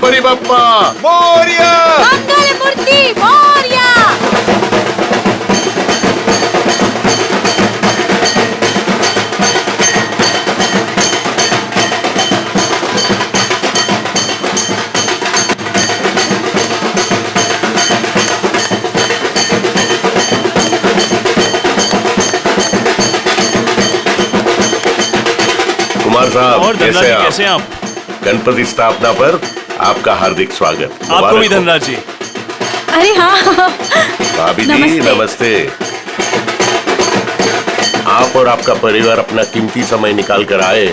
गणपती बाप्पा मोरया, मंगल मूर्ती मोरया। कुमार साहब और धनराज जी कैसे हैं आप? गणपति स्थापना पर आपका हार्दिक स्वागत। आपको मुबारक भी हो। धनराज जी। अरे हाँ, भाभी जी नमस्ते। नमस्ते। आप और आपका परिवार अपना कीमती समय निकाल कर आए,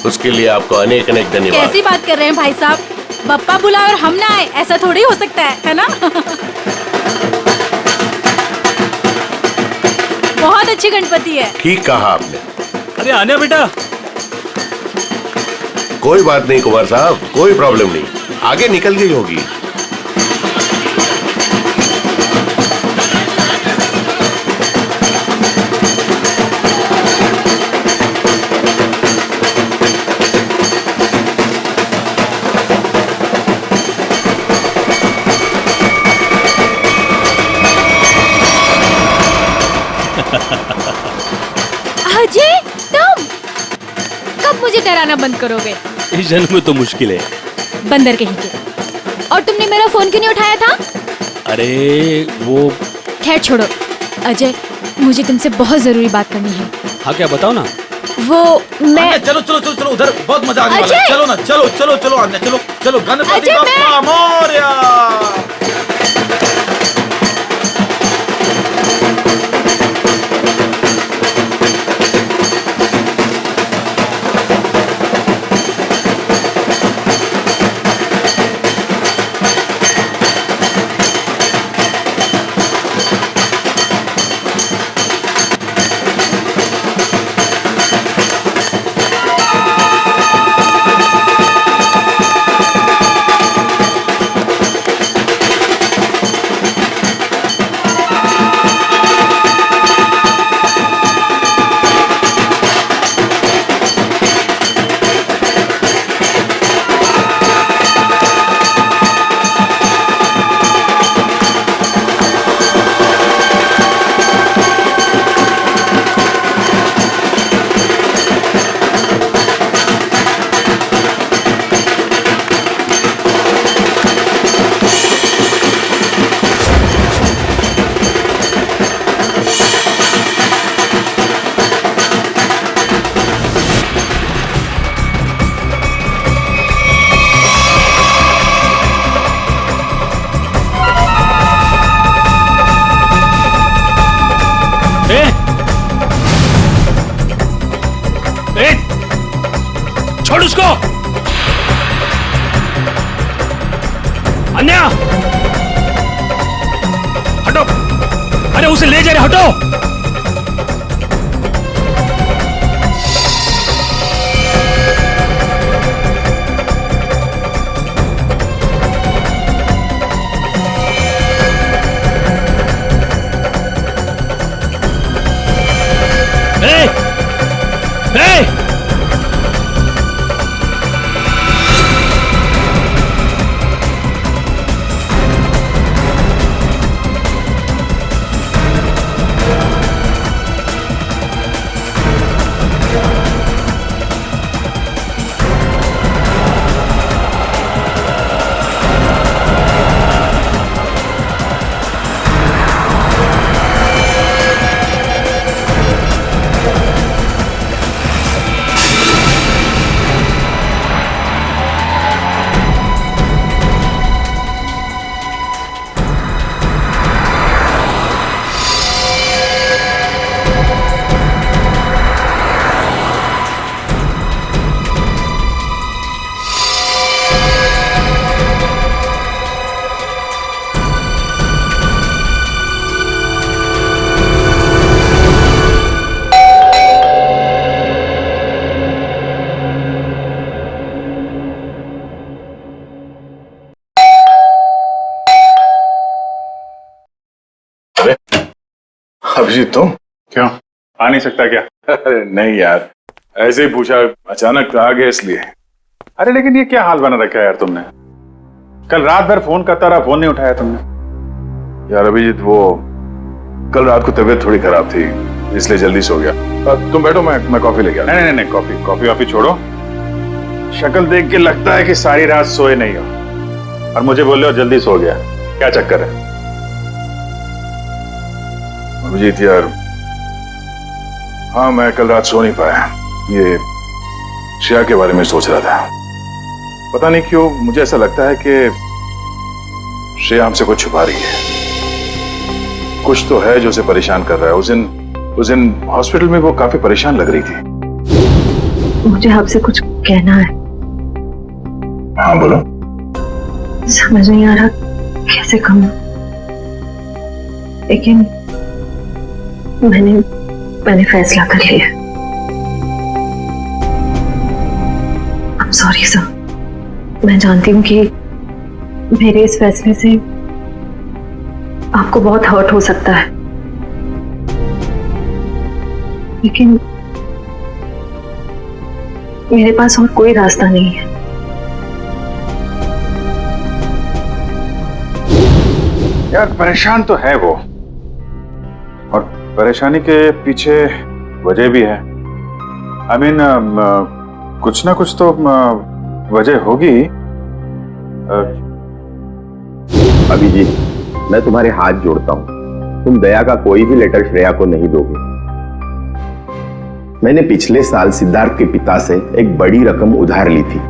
उसके लिए आपको अनेक अनेक धन्यवाद। कैसी बात कर रहे हैं भाई साहब? बप्पा बुलाए और हम ना आए, ऐसा थोड़ी हो सकता है ना? बहुत अच्छी गणपति है। ठीक कहा आपने। अरे आने बेटा। कोई बात नहीं कुमार साहब, कोई प्रॉब्लम नहीं, आगे निकल गई होगी। अजय, तुम कब मुझे डराना बंद करोगे? इस जन्म में तो मुश्किल है। बंदर कहीं के। और तुमने मेरा फोन क्यों नहीं उठाया था? अरे वो। खैर छोड़ो अजय, मुझे तुमसे बहुत जरूरी बात करनी है। हाँ क्या बताओ ना। वो मैं चलो चलो चलो चलो, उधर बहुत मजा आने वाला है। अजय! चलो ना, चलो चलो चलो आने, चलो चलो, गणपति अजय, बाप्पा मोरया। छोड़ उसको। अन्या हटो। अरे उसे ले जा रहे, हटो। अभिजीत तुम क्यों आ नहीं सकता क्या? अरे नहीं यार, ऐसे ही पूछा, अचानक आ गया इसलिए। अरे लेकिन ये क्या हाल बना रखा है यार तुमने? कल रात भर फोन करता रहा, फोन नहीं उठाया तुमने। यार अभिजीत, वो कल रात को तबीयत थोड़ी खराब थी, इसलिए जल्दी सो गया। तुम बैठो, मैं कॉफी लेके आता हूं। नहीं नहीं नहीं, कॉफी वॉफी छोड़ो। शक्ल देख के लगता है कि सारी रात सोए नहीं हो और मुझे बोल रहे हो जल्दी सो गया। क्या चक्कर है? अभिजीत यार, हाँ मैं कल रात सो नहीं पाया। ये श्रेया के बारे में सोच रहा था। पता नहीं क्यों मुझे ऐसा लगता है कि श्रेया हमसे कुछ छुपा रही है। कुछ तो है जो उसे परेशान कर रहा है। उस दिन हॉस्पिटल में वो काफी परेशान लग रही थी। मुझे आपसे कुछ कहना है। हाँ बोलो। समझ नहीं आ रहा कैसे कहूं, लेकिन मैंने फैसला कर लिया। I'm sorry सर, मैं जानती हूँ कि मेरे इस फैसले से आपको बहुत हर्ट हो सकता है, लेकिन मेरे पास और कोई रास्ता नहीं है। यार परेशान तो है वो, और परेशानी के पीछे वजह भी है। I mean, कुछ ना कुछ तो वजह होगी। अभिजीत, मैं तुम्हारे हाथ जोड़ता हूं, तुम दया का कोई भी लेटर श्रेया को नहीं दोगे। मैंने पिछले साल सिद्धार्थ के पिता से एक बड़ी रकम उधार ली थी,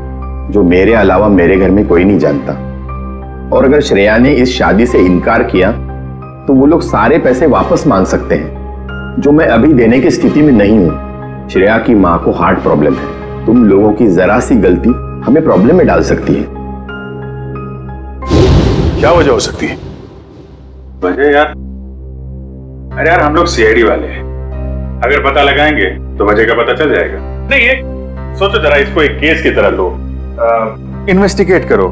जो मेरे अलावा मेरे घर में कोई नहीं जानता। और अगर श्रेया ने इस शादी से इनकार किया तो वो लोग सारे पैसे वापस मांग सकते हैं, जो मैं अभी देने की स्थिति में नहीं हूं। श्रेया की मां को हार्ट प्रॉब्लम है। तुम लोगों की जरा सी गलती हमें प्रॉब्लम में डाल सकती है। क्या वजह हो सकती है? वजह यार, अरे यार हम लोग सीआईडी वाले हैं, अगर पता लगाएंगे तो वजह का पता चल जाएगा। नहीं ये सोचो जरा, इसको एक केस की तरह लो, इन्वेस्टिगेट करो,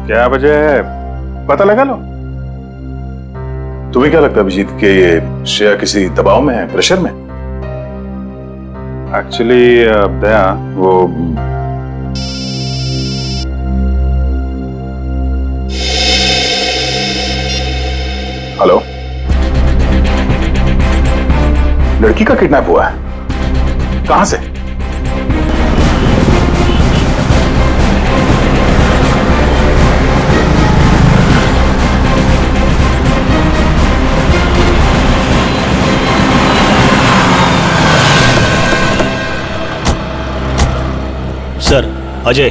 क्या वजह है पता लगा लो। तुम्हें क्या लगता है अभिजीत कि ये श्रेया किसी दबाव में है, प्रेशर में? एक्चुअली दया वो हेलो, लड़की का किडनैप हुआ है? कहां से? सर अजय,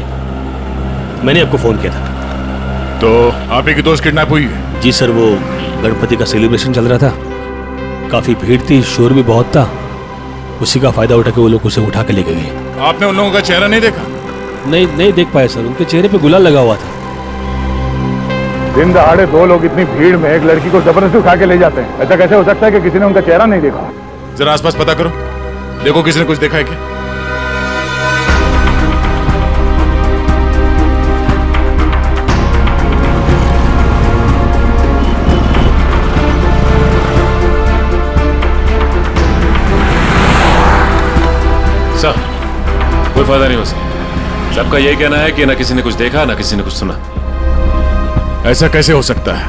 मैंने आपको फोन किया था। तो आप ही की दोस्त किडनैप हुई है? जी सर, वो गणपति का सेलिब्रेशन चल रहा था, काफी भीड़ थी, शोर भी बहुत था, उसी का फायदा उठा के वो लोग उसे उठा के लेके गए। आपने उन लोगों का चेहरा नहीं देखा? नहीं देख पाए सर, उनके चेहरे पे गुलाल लगा हुआ था। दिन दहाड़े दो लोग इतनी भीड़ में एक लड़की को जबरदस्ती उठा के ले जाते हैं, ऐसा कैसे हो सकता है कि किसी ने उनका चेहरा नहीं देखा? जरा आसपास पता करो, देखो किसी ने कुछ देखा है क्या? सर कोई फायदा नहीं हो सकता। सबका यही कहना है कि ना किसी ने कुछ देखा ना किसी ने कुछ सुना। ऐसा कैसे हो सकता है?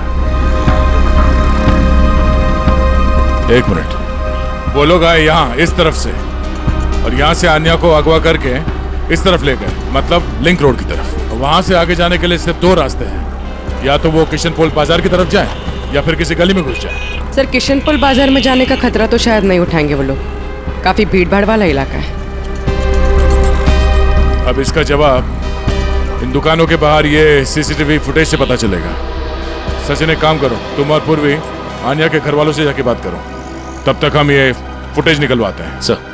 एक मिनट, वो लोग आए यहाँ इस तरफ से और यहाँ से आन्या को अगवा करके इस तरफ ले गए, मतलब लिंक रोड की तरफ। वहां से आगे जाने के लिए सिर्फ दो रास्ते हैं, या तो वो किशनपोल बाजार की तरफ जाए या फिर किसी गली में घुस जाए। सर किशनपोल बाजार में जाने का खतरा तो शायद नहीं उठाएंगे वो लोग, काफी भीड़ भाड़ वाला इलाका है। अब इसका जवाब इन दुकानों के बाहर ये सीसीटीवी फुटेज से पता चलेगा। सचिन एक काम करो, तुम और पूर्वी आन्या के घर वालों से जाके बात करो, तब तक हम ये फुटेज निकलवाते हैं। सर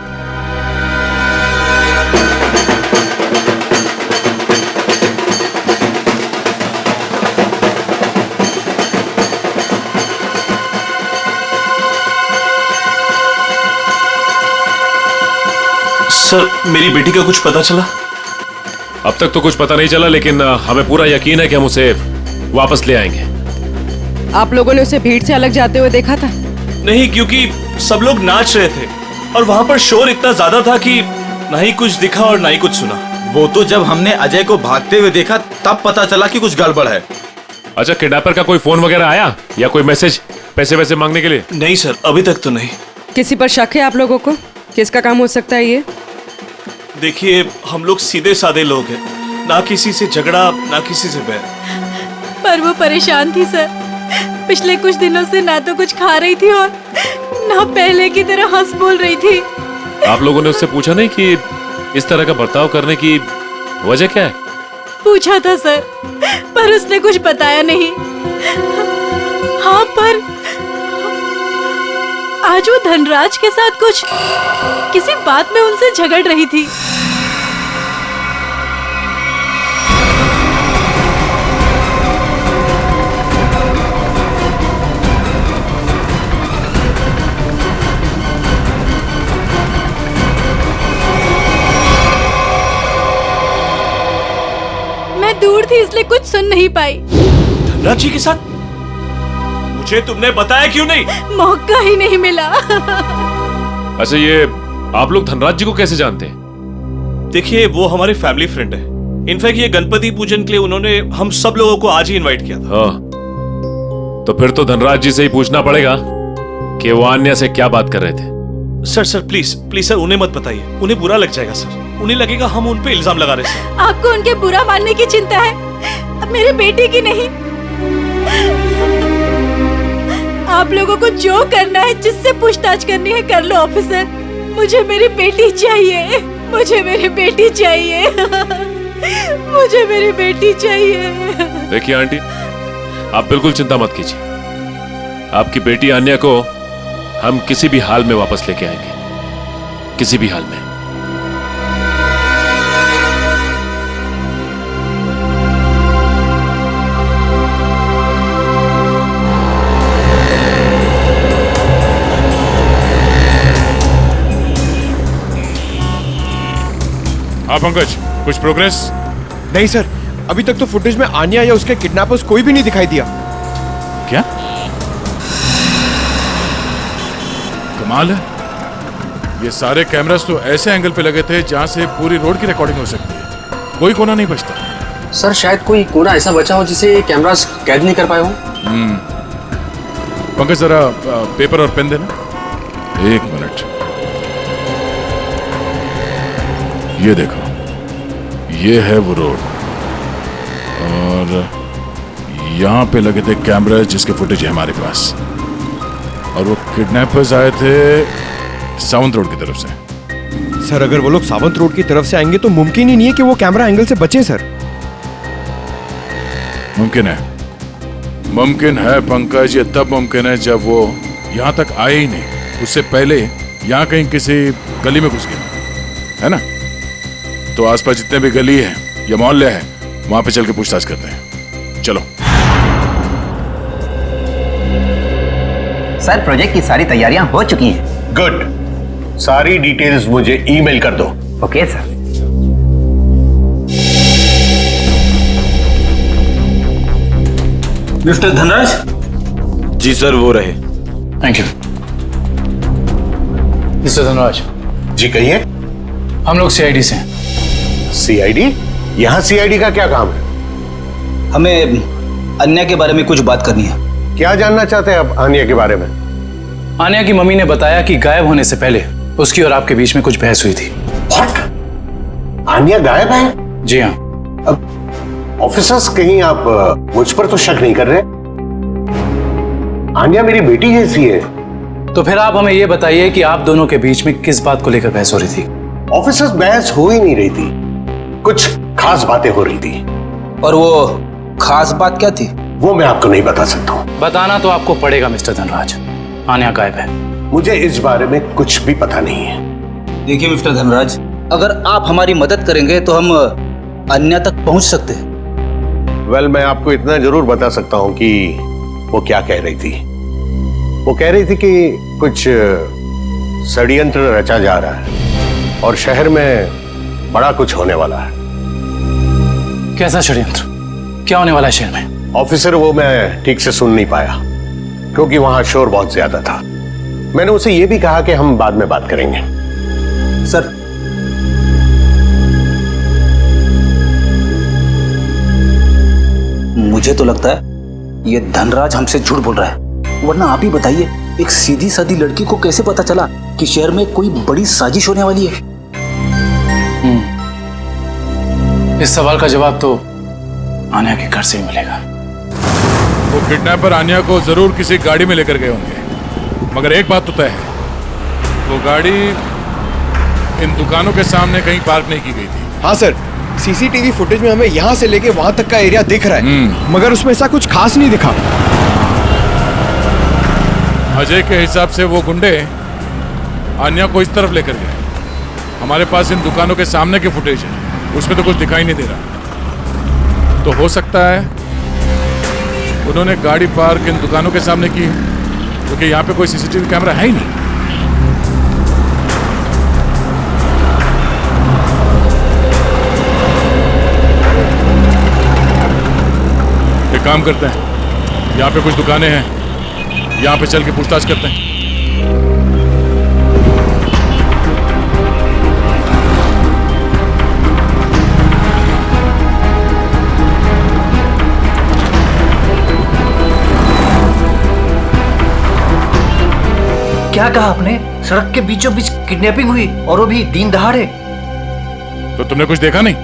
सर मेरी बेटी का कुछ पता चला? अब तक तो कुछ पता नहीं चला, लेकिन हमें पूरा यकीन है कि हम उसे वापस ले आएंगे। आप लोगों ने उसे भीड़ से अलग जाते हुए देखा था? नहीं, क्योंकि सब लोग नाच रहे थे और वहां पर शोर इतना ज्यादा था कि ना ही कुछ दिखा और ना ही कुछ सुना। वो तो जब हमने अजय को भागते हुए देखा तब पता चला कि कुछ गड़बड़ है। अच्छा, किडनैपर का कोई फोन वगैरह आया या कोई मैसेज पैसे वैसे मांगने के लिए? नहीं सर, अभी तक तो नहीं। किसी पर शक है आप लोगों को? किसका काम हो सकता है ये? देखिए, हम लोग सीधे साधे लोग हैं, ना किसी से झगड़ा ना किसी से बैर। पर वो परेशान थी सर। पिछले कुछ दिनों से ना तो कुछ खा रही थी और ना पहले की तरह हंस बोल रही थी। आप लोगों ने उससे पूछा नहीं कि इस तरह का बर्ताव करने की वजह क्या है? पूछा था सर, पर उसने कुछ बताया नहीं। हाँ, पर आज वो धनराज के साथ कुछ किसी बात में उनसे झगड़ रही थी। मैं दूर थी इसलिए कुछ सुन नहीं पाई। धनराज जी के साथ? मुझे तुमने बताया क्यों नहीं? मौका ही नहीं मिला। अच्छा, ये आप लोग धनराज जी को कैसे जानते हैं? देखिए, वो हमारे फैमिली फ्रेंड है। इनफैक्ट ये गणपति पूजन के लिए उन्होंने हम सब लोगों को आज ही इनवाइट किया था। हाँ, तो फिर तो धनराज जी से ही पूछना पड़ेगा कि वो अन्य से क्या बात कर रहे थे। सर प्लीज सर, उन्हें मत बताइए, उन्हें बुरा लग जाएगा सर। उन्हें लगेगा हम उन पे इल्जाम लगा रहे हैं। आपको उनके बुरा मानने की चिंता है, अब मेरे बेटे की नहीं। आप लोगों को जो करना है, जिससे पूछताछ करनी है कर लो ऑफिसर। मुझे मेरी बेटी चाहिए, मुझे मेरी बेटी चाहिए, मुझे मेरी बेटी चाहिए। देखिए आंटी, आप बिल्कुल चिंता मत कीजिए। आपकी बेटी अन्या को हम किसी भी हाल में वापस लेके आएंगे, किसी भी हाल में। हाँ पंकज, कुछ प्रोग्रेस? नहीं सर, अभी तक तो फुटेज में आन्या या उसके किडनैपर्स कोई भी नहीं दिखाई दिया। क्या कमाल है, ये सारे कैमरास तो ऐसे एंगल पे लगे थे जहां से पूरी रोड की रिकॉर्डिंग हो सकती है। कोई कोना नहीं बचता। सर, शायद कोई कोना ऐसा बचा हो जिसे कैमरास कैद नहीं कर पाए हो। पंकज, जरा पेपर और पेन देना। एक मिनट, ये देखो, ये है वो रोड और यहाँ पे लगे थे कैमरा जिसके फुटेज है हमारे पास। और वो किडनैपर्स आए थे सावंत रोड की तरफ से। सर, अगर वो लोग सावंत रोड की तरफ से आएंगे तो मुमकिन ही नहीं है कि वो कैमरा एंगल से बचे सर। मुमकिन है पंकज, ये तब मुमकिन है जब वो यहाँ तक आए ही नहीं, उससे पहले यहाँ कहीं किसी गली में घुस गया है ना। तो आसपास जितने भी गली है या मोहल्ले हैं, वहां पे चल के पूछताछ करते हैं। चलो। सर, प्रोजेक्ट की सारी तैयारियां हो चुकी हैं। गुड, सारी डिटेल्स मुझे ईमेल कर दो। Okay sir. मिस्टर धनराज? जी सर, वो रहे। Thank you. मिस्टर धनराज जी कहिए। हम लोग सीआईडी से हैं। सीआईडी? यहाँ सीआईडी का क्या काम है? हमें अन्या के बारे में कुछ बात करनी है। क्या जानना चाहते हैं आप अन्या के बारे में? अन्या की मम्मी ने बताया कि गायब होने से पहले उसकी और आपके बीच में कुछ बहस हुई थी। What? अन्या गायब है? जी हाँ। अब ऑफिसर्स, कहीं आप मुझ पर तो शक नहीं कर रहे? अन्या मेरी बेटी जैसी है। तो फिर आप हमें यह बताइए कि आप दोनों के बीच में किस बात को लेकर बहस हो रही थी? ऑफिसर्स, बहस हो ही नहीं रही थी, कुछ खास बातें हो रही थी। और वो खास बात क्या थी? वो मैं आपको नहीं बता सकता हूँ। बताना तो आपको पड़ेगा मिस्टर धनराज। अन्या गायब है। मुझे इस बारे में कुछ भी पता नहीं है। देखिए मिस्टर धनराज, अगर आप हमारी मदद करेंगे तो हम अन्या तक पहुंच सकते हैं। वेल, मैं आपको इतना जरूर बता सकता हूँ कि वो क्या कह रही थी। वो कह रही थी कि कुछ षड्यंत्र रचा जा रहा है और शहर में बड़ा कुछ होने वाला है। कैसा षड्यंत्र? क्या होने वाला है शहर में? ऑफिसर, वो मैं ठीक से सुन नहीं पाया क्योंकि वहां शोर बहुत ज्यादा था। मैंने उसे ये भी कहा कि हम बाद में बात करेंगे। सर, मुझे तो लगता है ये धनराज हमसे झूठ बोल रहा है, वरना आप ही बताइए, एक सीधी सादी लड़की को कैसे पता चला कि शहर में कोई बड़ी साजिश होने वाली है? इस सवाल का जवाब तो आन्या के घर से ही मिलेगा। वो किडनैपर आन्या को जरूर किसी गाड़ी में लेकर गए होंगे, मगर एक बात तो तय है, वो गाड़ी इन दुकानों के सामने कहीं पार्क नहीं की गई थी। हाँ सर, सीसीटीवी फुटेज में हमें यहाँ से लेके वहां तक का एरिया दिख रहा है, मगर उसमें ऐसा कुछ खास नहीं दिखा। अजय के हिसाब से वो गुंडे आन्या को इस तरफ लेकर गए। हमारे पास इन दुकानों के सामने की फुटेज है, उसमें तो कुछ दिखाई नहीं दे रहा। तो हो सकता है उन्होंने गाड़ी पार्क इन दुकानों के सामने की, क्योंकि यहाँ पे कोई सीसीटीवी कैमरा है ही नहीं। एक काम करते हैं, यहाँ पे कुछ दुकानें हैं, यहाँ पे चल के पूछताछ करते हैं। क्या कहा आपने? सड़क के बीचों बीच किडनैपिंग हुई, और वो भी दिन दहाड़े? तो तुमने कुछ देखा नहीं?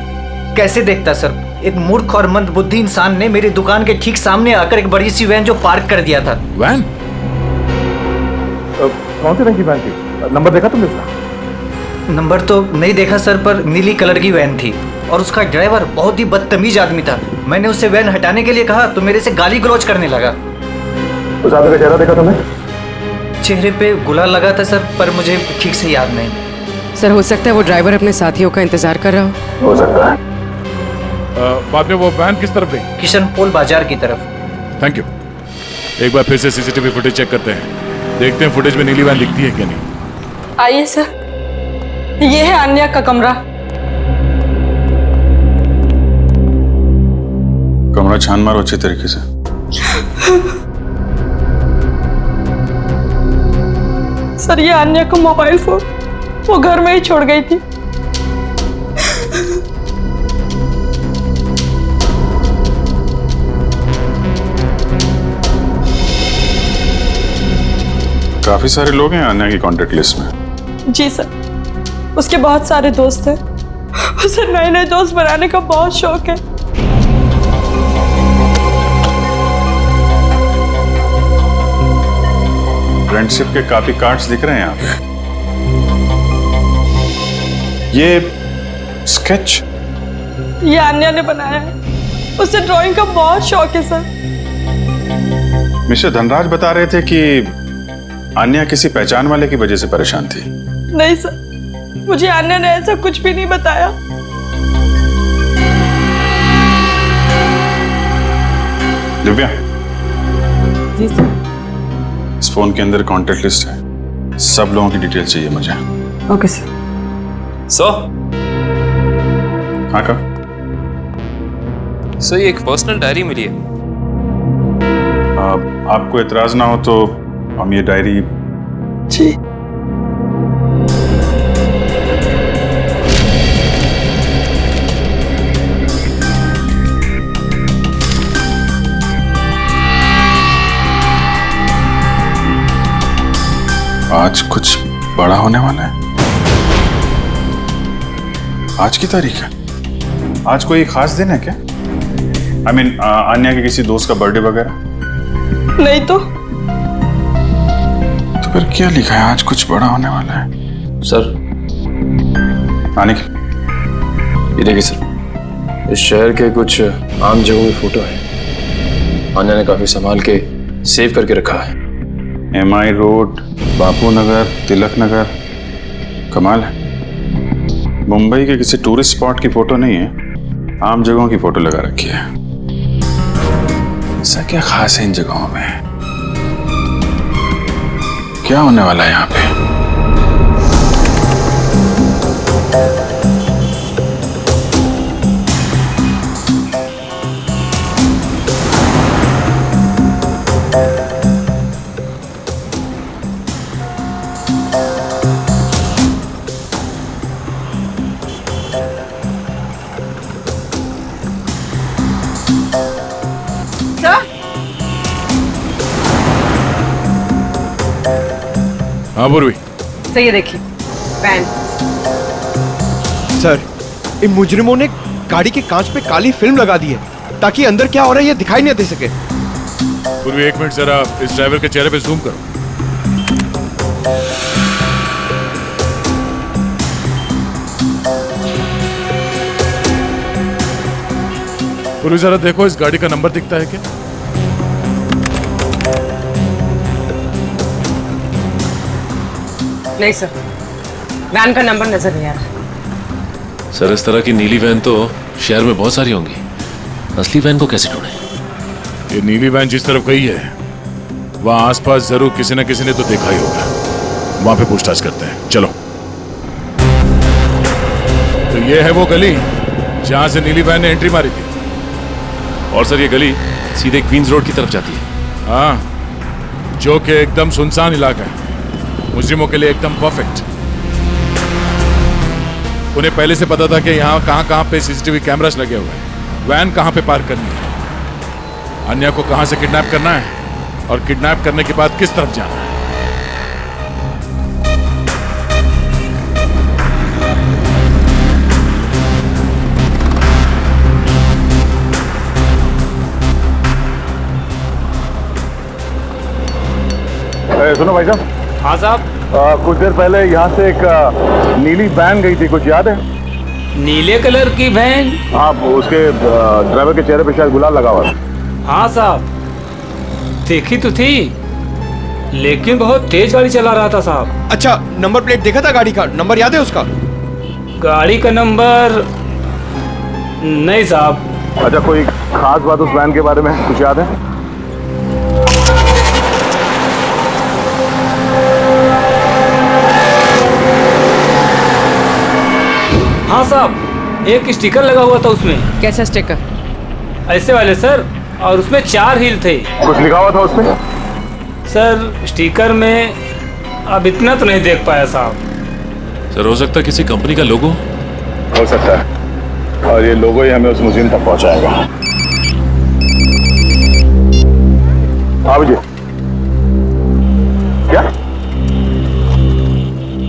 कैसे देखता सर, एक मूर्ख और मंदबुद्धि इंसान ने मेरी दुकान के ठीक सामने आकर एक बड़ी सी वैन जो पार्क कर दिया था। वैन? कौन सी रंग की वैन थी? नंबर देखा तुमने इसका? नंबर तो नहीं देखा सर, पर नीली कलर की वैन थी और उसका ड्राइवर बहुत ही बदतमीज आदमी था। मैंने उससे वैन हटाने के लिए कहा तो मेरे से गाली गलौज करने लगा। उस आदमी का चेहरा देखा तुमने? चेहरे पे गुलाल लगा था सर, पर मुझे ठीक से याद नहीं। सर, हो सकता है वो ड्राइवर अपने साथियों का इंतजार कर रहा हो सकता है। बाद में वो वैन किस तरफ गई? किशन पोल बाजार की तरफ। Thank you. एक बार फिर से सीसीटीवी फुटेज चेक करते हैं, देखते हैं फुटेज में नीली वैन दिखती है क्या नहीं। आइए सर, ये है आन्या का कमरा। कमरा छान मारो अच्छे तरीके से। सर, ये आन्या का मोबाइल फोन वो घर में ही छोड़ गई थी। काफी सारे लोग हैं आन्या की कांटेक्ट लिस्ट में। जी सर, उसके बहुत सारे दोस्त हैं। उसे नए नए दोस्त बनाने का बहुत शौक है। फ्रेंडशिप के काफी कार्ड्स दिख रहे हैं यहाँ पे। ये स्केच ये आन्या ने बनाया है। उसे ड्राइंग का बहुत शौक है सर। मिस्टर धनराज बता रहे थे कि आन्या किसी पहचान वाले की वजह से परेशान थी। नहीं सर, मुझे आन्या ने ऐसा कुछ भी नहीं बताया। दिव्या। जी सर। इस फोन के अंदर कॉन्टेक्ट लिस्ट है, सब लोगों की डिटेल चाहिए मुझे। Okay sir. हाँ का? सर, ये एक पर्सनल डायरी मिली है। आपको एतराज ना हो तो हम ये डायरी। जी। आज कुछ बड़ा होने वाला है। आज की तारीख है। आज कोई खास दिन है क्या? I mean, आन्या के किसी दोस्त का बर्थडे वगैरह? नहीं तो फिर क्या लिखा है? आज कुछ बड़ा होने वाला है। सर, आने की ये देखिए सर, इस शहर के कुछ आम जगहों की फोटो है। आन्या ने काफी संभाल के सेव करके रखा है। MI road, Bapu Nagar, Tilak Nagar. कमाल है, मुंबई के किसी टूरिस्ट स्पॉट की फोटो नहीं है, आम जगहों की फोटो लगा रखी है। ऐसा क्या खास है इन जगहों में? क्या होने वाला है यहाँ पे? हाँ पूर्वी। सही है, देखिए वैन। सर, इन मुजरिमों ने गाड़ी के कांच पे काली फिल्म लगा दी है ताकि अंदर क्या हो रहा है ये दिखाई नहीं दे सके। पूर्वी एक मिनट जरा इस ड्राइवर के चेहरे पे जूम करो। पूर्वी जरा देखो इस गाड़ी का नंबर दिखता है क्या? नहीं सर, वैन का नंबर नजर नहीं आ रहा। सर इस तरह की नीली वैन तो शहर में बहुत सारी होंगी, असली वैन को कैसे ढूंढें? ये नीली वैन जिस तरफ गई है वहां आसपास जरूर किसी न किसी ने तो देखा ही होगा, वहां पे पूछताछ करते हैं। चलो। तो ये है वो गली जहां से नीली वैन ने एंट्री मारी थी। और सर ये गली सीधे क्वींस रोड की तरफ जाती है। हाँ, जो कि एकदम सुनसान इलाका है, मुजरिमों के लिए एकदम परफेक्ट। उन्हें पहले से पता था कि यहाँ कहाँ पे सीसीटीवी कैमरास लगे हुए हैं, वैन कहाँ पे पार्क करनी है, अन्या को कहाँ से किडनैप करना है और किडनैप करने के बाद किस तरफ जाना है। सुनो भाई साहब। हाँ साहब। कुछ देर पहले यहाँ से एक नीली वैन गई थी, कुछ याद है? नीले कलर की वैन? हाँ, उसके ड्राइवर के चेहरे पे शायद गुलाल लगा हुआ था। हाँ साहब, देखी तो थी, लेकिन बहुत तेज गाड़ी चला रहा था साहब। अच्छा, नंबर प्लेट देखा था गाड़ी का? नंबर याद है उसका? गाड़ी का नंबर नहीं साहब। अच्छा, कोई खास बात उस वैन के बारे में कुछ याद है? हाँ साहब, एक स्टिकर लगा हुआ था उसमें। कैसा स्टिकर? ऐसे वाले सर, और उसमें 4 हील थे। कुछ लिखा हुआ था उसमें? सर स्टिकर में अब इतना तो नहीं देख पाया साहब। सर हो सकता है किसी कंपनी का लोगो हो सकता है, और ये लोगो ही हमें उस म्यूजियम तक पहुंचाएगा। हाँ विजय, क्या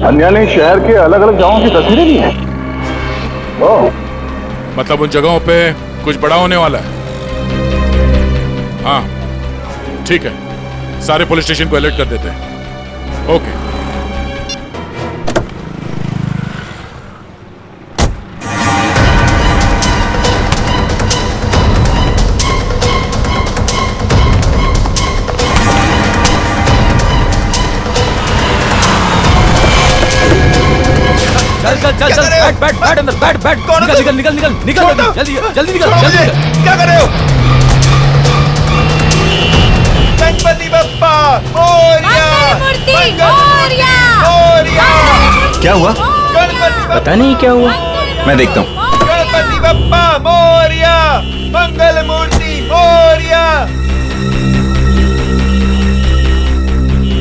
अन्या ने शहर के अलग अलग जगहों की तस्वीरें ली हैं? मतलब उन जगहों पे कुछ बड़ा होने वाला है। हाँ ठीक है, सारे पुलिस स्टेशन को अलर्ट कर देते हैं। ओके। चल बैठ अंदर, बैठ निकल जल्दी निकल। क्या कर रहे हो? गणपति बप्पा मोरया! क्या हुआ? पता नहीं क्या हुआ, मैं देखता हूँ। गणपति बप्पा मोरया! मंगल मूर्ति मोरया!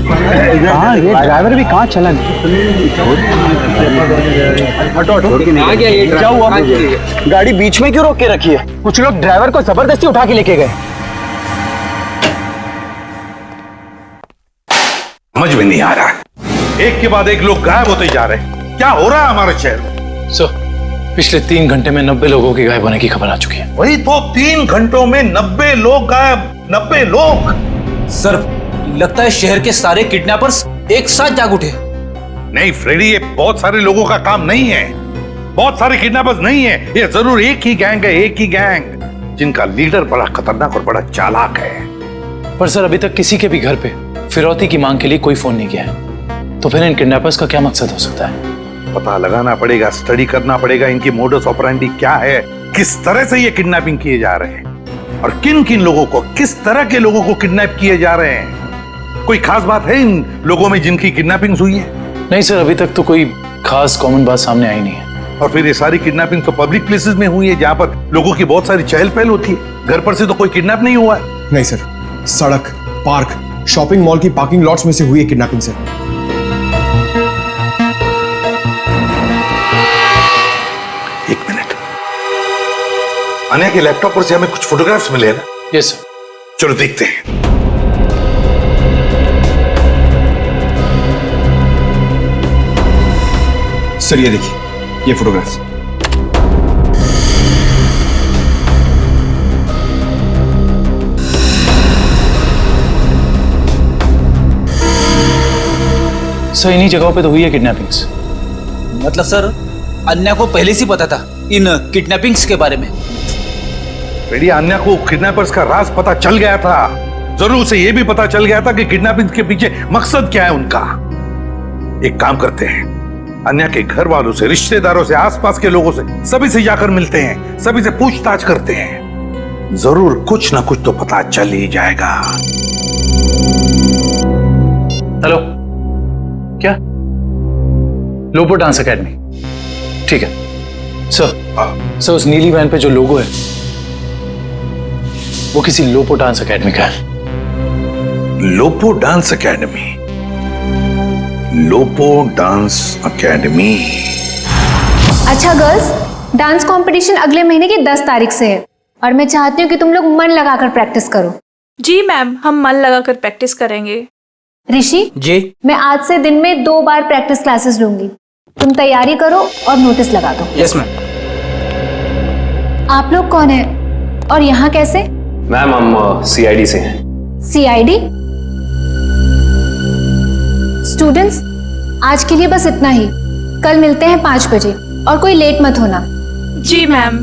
हाँ, ये ड्राइवर भी कहाँ चला गया? क्या हुआ? गाड़ी बीच में क्यों रोक के रखी है? कुछ लोग ड्राइवर को जबरदस्ती उठा के लेके गए। समझ में नहीं आ रहा, एक के बाद एक लोग गायब होते जा रहे हैं। क्या हो रहा है हमारे शहर में? सर, पिछले 3 घंटे में 90 लोगों के गायब होने की खबर आ चुकी है। वही तो, 3 घंटों में 90 लोग गायब। 90 लोग? सर, लगता है शहर के सारे किडनैपर्स एक साथ जाग उठे। नहीं फ्रेडी, ये बहुत सारे लोगों का काम नहीं है, बहुत सारे किडनैपर्स नहीं है, ये जरूर एक ही गैंग है, एक ही गैंग जिनका लीडर बड़ा खतरनाक और बड़ा चालाक है। पर सर, अभी तक किसी के भी घर पे फिरौती की मांग के लिए कोई फोन नहीं किया है, तो फिर इन किडनैपर्स का क्या मकसद हो सकता है? पता लगाना पड़ेगा, स्टडी करना पड़ेगा, इनकी मोडस ऑपरेंडी क्या है, किस तरह से ये किडनैपिंग किए जा रहे हैं और किन किन लोगों को, किस तरह के लोगों को किडनैप किए जा रहे हैं। कोई खास बात है इन लोगों में जिनकी किडनैपिंग हुई है? नहीं सर, अभी तक तो कोई खास कॉमन बात सामने आई नहीं है। और फिर ये सारी किडनैपिंग तो पब्लिक प्लेसेस में हुई है, जहां पर लोगों की बहुत सारी चहल पहल होती है। घर पर से तो कोई किडनैप नहीं हुआ है। नहीं सर, सड़क, पार्क, शॉपिंग मॉल की पार्किंग लॉट्स में से हुई है किडनैपिंग सर। एक मिनट, अन्या के लैपटॉप पर से हमें कुछ फोटोग्राफ्स मिले हैं ना? Yes sir. चलो देखते हैं। सर ये देखिए, ये फोटोग्राफ्स। सर इन्हीं जगहों पे तो हुई है किडनैपिंग्स। मतलब सर अन्या को पहले से पता था इन किडनैपिंग्स के बारे में? बेटी, अन्या को किडनैपर्स का राज पता चल गया था। जरूर उसे यह भी पता चल गया था कि किडनैपिंग के पीछे मकसद क्या है उनका। एक काम करते हैं, अन्या के घर वालों से, रिश्तेदारों से, आसपास के लोगों से, सभी से जाकर मिलते हैं, सभी से पूछताछ करते हैं। जरूर कुछ ना कुछ तो पता चल ही जाएगा। हेलो, क्या? लोपो डांस एकेडमी, ठीक है सर। उस नीली वैन पे जो लोगो है वो किसी लोपो डांस एकेडमी का है। Lopo dance academy? Lopo dance academy. अच्छा गर्ल्स, डांस कंपटीशन अगले महीने की 10 तारीख से है और मैं चाहती हूँ कि तुम लोग मन लगाकर प्रैक्टिस करो। जी मैम, हम मन लगाकर प्रैक्टिस करेंगे। ऋषि जी, मैं आज से दिन में 2 बार प्रैक्टिस क्लासेस लूंगी। तुम तैयारी करो और नोटिस लगा दो। Yes ma'am. आप लोग कौन है और यहाँ कैसे? मैम हम सीआईडी से हैं। सीआईडी? स्टूडेंट्स, आज के लिए बस इतना ही। कल मिलते हैं 5 बजे और कोई लेट मत होना। जी मैम।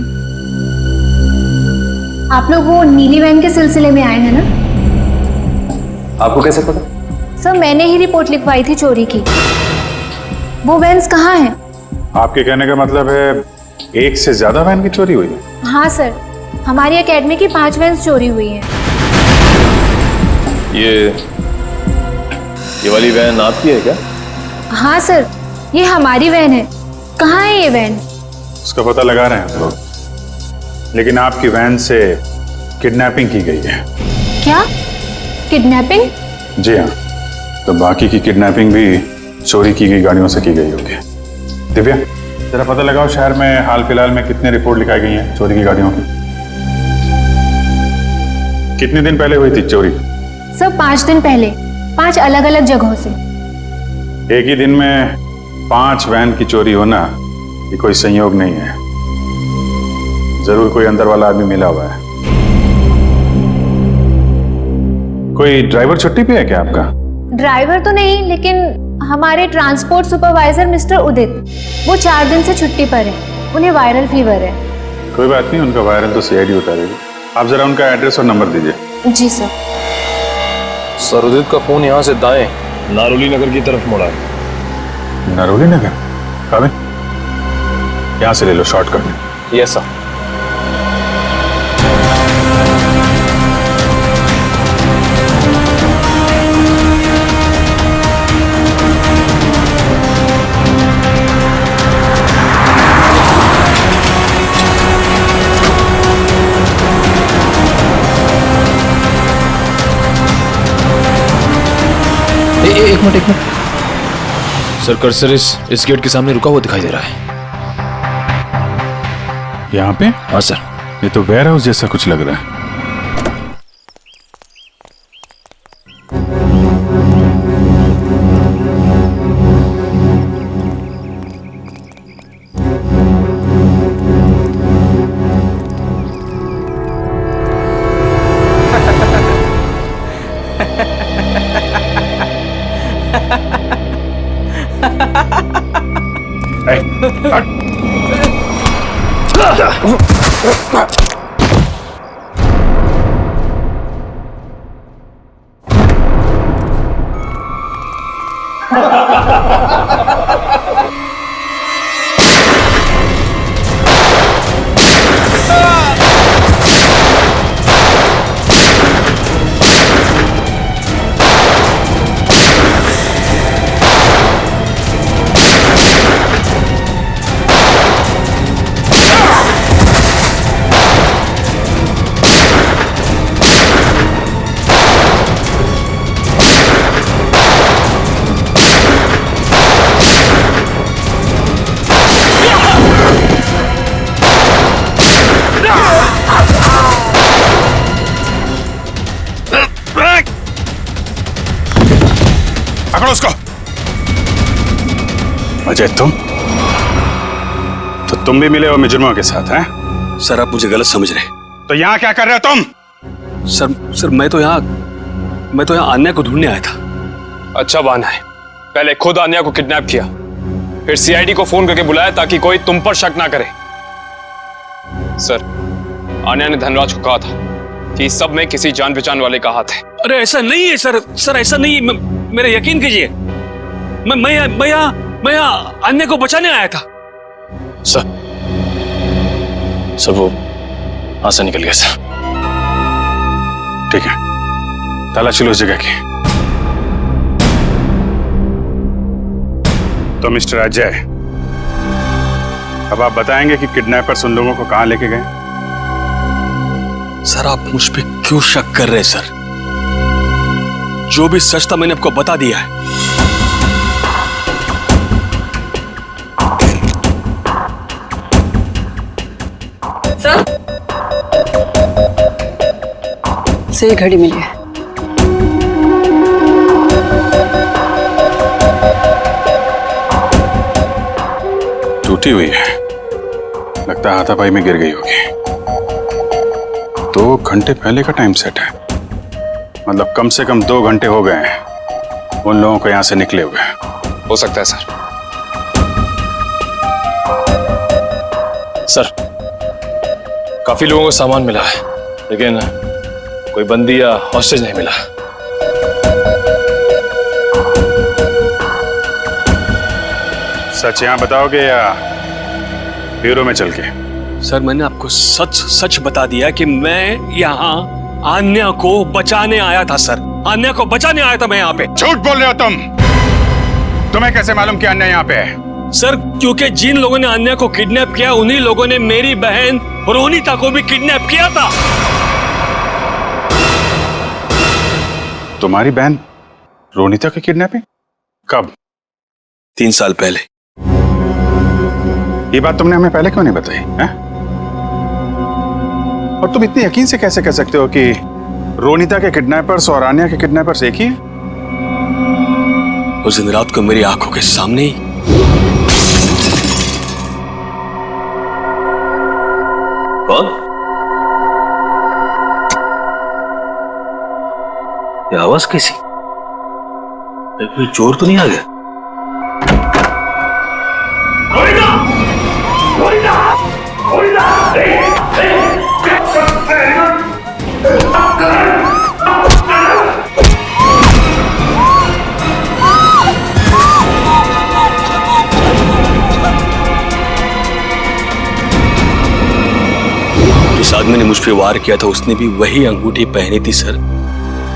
आप लोग वो नीली वैन के सिलसिले में आए हैं ना? आपको कैसे पता? सर मैंने ही रिपोर्ट लिखवाई थी चोरी की। वो वैन्स कहाँ हैं? आपके कहने का मतलब है एक से ज्यादा वैन की चोरी हुई है? हाँ सर, हमारी एकेडमी की 5 वैन्स चोरी हुई हैं। ये वाली वैन आपकी है क्या? हाँ सर, ये हमारी वैन है। कहाँ है ये वैन? उसका पता लगा रहे हैं हम लोग, लेकिन आपकी वैन से किडनैपिंग की गई है। क्या? किडनैपिंग? जी हाँ, तो बाकी की किडनैपिंग भी चोरी की गई गाड़ियों से की गई होगी। दिव्या, जरा पता लगाओ शहर में हाल फिलहाल में कितने रिपोर्ट लिखाई गई हैं चोरी की गाड़ियों की। कितने दिन पहले हुई थी चोरी? सर 5 दिन पहले, 5 अलग अलग जगहों से। एक ही दिन में 5 वैन की चोरी होना ये कोई संयोग नहीं है। जरूर कोई अंदर वाला आदमी मिला हुआ है। कोई ड्राइवर छुट्टी पे है क्या आपका? ड्राइवर तो नहीं, लेकिन हमारे ट्रांसपोर्ट सुपरवाइजर मिस्टर उदित, वो 4 दिन से छुट्टी पर है। उन्हें वायरल फीवर है। कोई बात नहीं, उनका वायरल तो सीआईडी उतारेगी। आप जरा उनका एड्रेस और नंबर दीजिए। जी सर। सर उदित का फोन यहाँ से दाएं नारोली नगर की तरफ मुड़ा है। नारोली नगर? काबिल, यहाँ से ले लो शॉर्टकट। Yes sir. एक मिनट। सर कर्सर इस गेट के सामने रुका हुआ दिखाई दे रहा है। यहाँ पे? हाँ सर। ये तो वेयर हाउस जैसा कुछ लग रहा है। पकड़ो उसको। अजय तुम तुम भी मिले हो मुजरिमों के साथ हैं? सर आप मुझे गलत समझ रहे हैं। तो यहाँ क्या कर रहे हो तुम? सर मैं तो यहाँ अन्या को ढूंढने आया था। अच्छा बहाना है। पहले खुद अन्या को किडनैप किया, फिर सीआईडी को फोन करके बुलाया ताकि कोई तुम पर शक ना करे। सर, अन्या ने धनराज को कहा था कि इस सब में किसी जान पहचान वाले का हाथ है। अरे ऐसा नहीं है सर ऐसा नहीं है। मेरा यकीन कीजिए, मैं यहाँ अन्य को बचाने आया था। सर वो वहां से निकल गया सर। ठीक है, तलाशी लो उस जगह की। तो मिस्टर अजय, अब आप बताएंगे कि किडनैपर्स उन लोगों को कहां लेके गए? सर आप मुझ पे क्यों शक कर रहे हैं सर? जो भी सच था मैंने आपको बता दिया है। सर से ये घड़ी मिली है। टूटी हुई है, लगता है हाथापाई में गिर गई होगी। 2 घंटे पहले का टाइम सेट है, मतलब कम से कम 2 घंटे हो गए हैं उन लोगों को यहां से निकले हुए। हो सकता है सर। सर, काफी लोगों को सामान मिला है, लेकिन कोई बंदी या हॉस्टेज नहीं मिला। सच यहां बताओगे या ब्यूरो में चल के? सर मैंने आपको सच बता दिया कि मैं यहाँ अन्या को बचाने आया था सर। अन्या को बचाने आया था मैं यहाँ पे। झूठ बोल रहे हो तुम। तुम्हें कैसे मालूम कि अन्या यहाँ पे है? सर क्योंकि जिन लोगों ने अन्या को किडनैप किया उन्हीं लोगों ने मेरी बहन रोनिता को भी किडनैप किया था। तुम्हारी बहन रोनिता की किडनैपिंग कब? 3 साल पहले। ये बात तुमने हमें पहले क्यों नहीं बताई है? और तुम इतने यकीन से कैसे कह सकते हो कि रोनिता के किडनैपर्स और आन्या के किडनैपर्स एक ही हैं? उस दिन रात को मेरी आंखों के सामने ही कौन? ये आवाज कैसी? कोई चोर तो नहीं आ गया? जिस आदमी ने मुझ पे वार किया था उसने भी वही अंगूठी पहनी थी सर,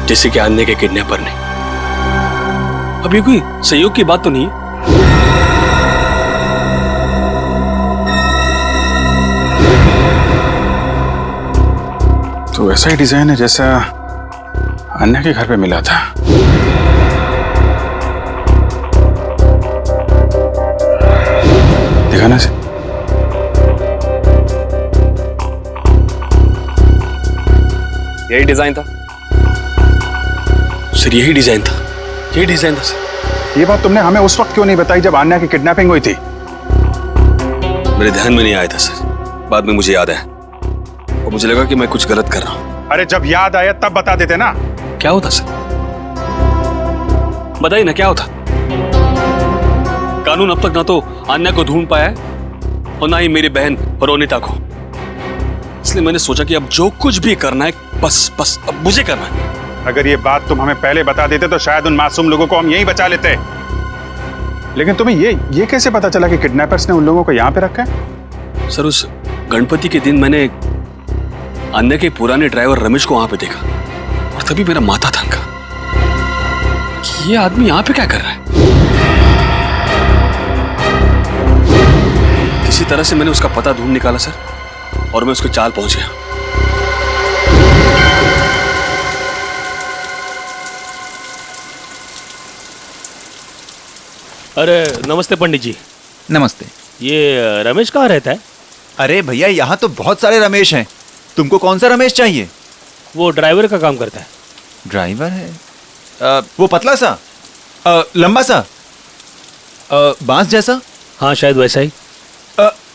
जैसे कि अन्य के किडनैपर ने। अब ये कोई सहयोग की बात तो नहीं है? तो ऐसा ही डिजाइन है जैसा अन्या के घर पे मिला था। दिखाना से। यही डिजाइन था सर। यही डिजाइन था सर। ये बात तुमने हमें उस वक्त क्यों नहीं बताई जब अन्या की किडनैपिंग हुई थी? मेरे ध्यान में नहीं आया था सर, बाद में मुझे याद आया और मुझे लगा कि मैं कुछ गलत कर रहा हूं। अरे जब याद आया तब बता देते ना। क्या होता सर? बताइए ना क्या होता। कानून अब तक ना तो अन्या को ढूंढ पाया है और ना ही मेरी बहन रोनिता को। इसलिए मैंने सोचा कि अब जो कुछ भी करना है बस अब मुझे करना है। अगर ये बात तुम हमें पहले बता देते तो शायद उन मासूम लोगों को हम यहीं बचा लेते। लेकिन तुम्हें ये कैसे पता चला कि किडनैपर्स ने उन लोगों को यहाँ पे रखा है? सर उस गणपति के दिन मैंने अन्य के पुराने ड्राइवर रमेश को वहां पे देखा और तभी मेरा माथा थनका कि ये आदमी यहाँ पे क्या कर रहा है। किसी तरह से मैंने उसका पता ढूंढ निकाला सर और मैं उसके चाल पहुंच गया। अरे नमस्ते पंडित जी। नमस्ते। ये रमेश कहाँ रहता है? अरे भैया यहाँ तो बहुत सारे रमेश हैं, तुमको कौन सा रमेश चाहिए? वो ड्राइवर का काम करता है। ड्राइवर है? वो पतला सा, लंबा सा, बांस जैसा? हाँ शायद वैसा ही।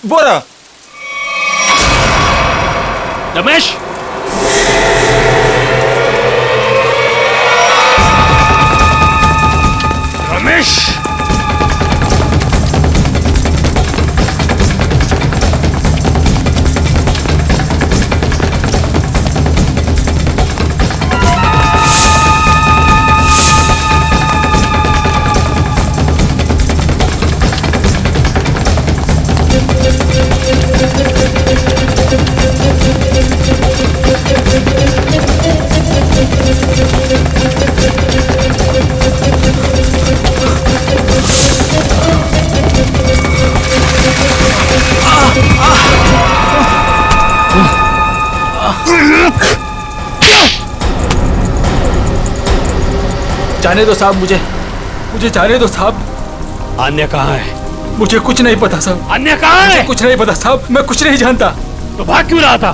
वो रहा। रमेश, रमेश, जाने दो साहब, मुझे जाने दो साहब। अन्य कहाँ है? मुझे कुछ नहीं पता साहब। अन्य कहाँ है? मुझे कुछ नहीं पता साहब, मैं कुछ नहीं जानता। तो भाग क्यों रहा था?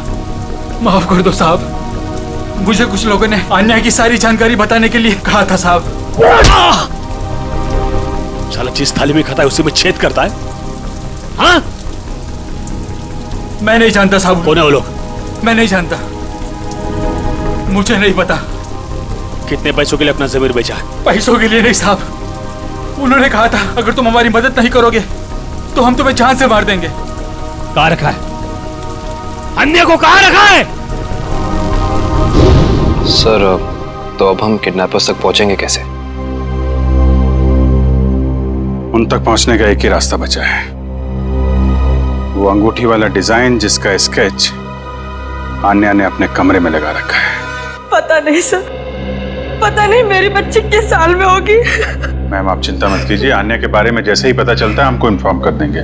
माफ कर दो साहब, मुझे कुछ लोगों ने अन्य की सारी जानकारी बताने के लिए कहा था साहब। साला जिस थाली में खाता है उसी में छेद करता है। हाँ? मैं नहीं जानता साहब। कौन है वो लोग? मैं नहीं जानता, मुझे नहीं पता। कितने पैसों के लिए अपना जमीर बेचा? पैसों के लिए नहीं साहब, उन्होंने कहा था अगर तुम हमारी मदद नहीं करोगे तो हम तुम्हें जान से मार देंगे। कहाँ रखा है? अन्य को कहाँ रखा है? सर, तो अब हम किडनैपर्स तक पहुंचेंगे कैसे? उन तक पहुंचने का एक ही रास्ता बचा है, वो अंगूठी वाला डिजाइन जिसका स्केच आन्या ने अपने कमरे में लगा रखा है। पता नहीं सर, पता नहीं मेरी बच्ची किस साल में होगी। मैम आप चिंता मत कीजिए, आन्या के बारे में जैसे ही पता चलता है हमको इन्फॉर्म कर देंगे।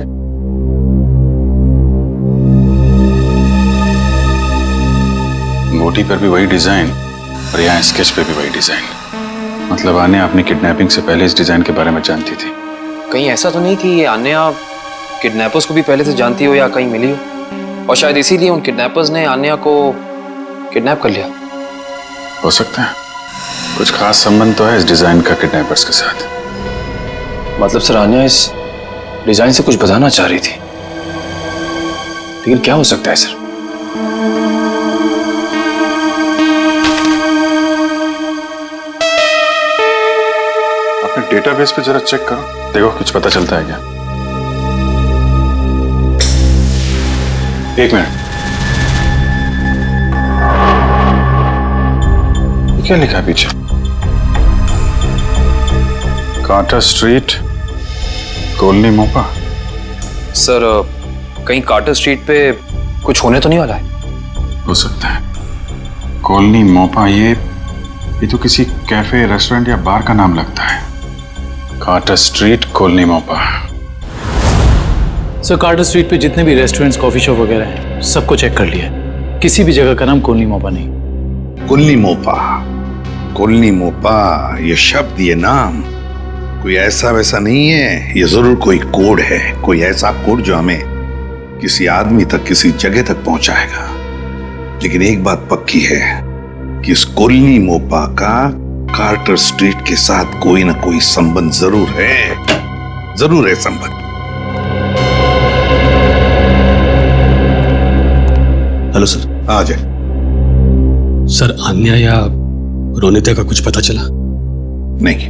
अंगूठी पर भी वही डिजाइन और यहाँ स्केच पे भी वही डिजाइन। मतलब आन्या अपनी किडनैपिंग से पहले इस डिजाइन के बारे में जानती थी। कहीं ऐसा तो नहीं कि आन्या किडनैपर्स को भी पहले से जानती हो या कहीं मिली हो, और शायद इसीलिए उन किडनैपर्स ने आन्या को किडनैप कर लिया? हो सकता है, कुछ खास संबंध तो है इस डिजाइन का किडनैपर्स के साथ। मतलब सर, आन्या इस डिजाइन से कुछ बताना चाह रही थी, लेकिन क्या हो सकता है सर? अपने डेटाबेस पे जरा चेक करो, देखो कुछ पता चलता है क्या। एक मिनट, क्या लिखा है पीछे? कांटा स्ट्रीट, कॉलोनी मोपा। सर, कहीं कार्टर स्ट्रीट पे कुछ होने तो नहीं वाला है? हो सकता है, कॉलोनी मोपा, ये तो किसी कैफे, रेस्टोरेंट या बार का नाम लगता है। कार्टर स्ट्रीट, कॉलोनी मोपा। सर, कार्टर स्ट्रीट पे जितने भी रेस्टोरेंट्स, कॉफी शॉप वगैरह हैं, सबको चेक कर लिया, किसी भी जगह का नाम कॉलोनी मोपा नहीं। कॉलोनी मोपा, कॉलोनी मोपा, ये शब्द, ये नाम कोई ऐसा वैसा नहीं है, ये जरूर कोई कोड है, कोई ऐसा कोड जो हमें किसी आदमी तक, किसी जगह तक पहुंचाएगा। लेकिन एक बात पक्की है कि इस कॉलोनी मोपा का कार्टर स्ट्रीट के साथ कोई ना कोई संबंध जरूर है संबंध। Hello sir. आ जाए। सर, अन्या या रोनिता का कुछ पता चला? नहीं,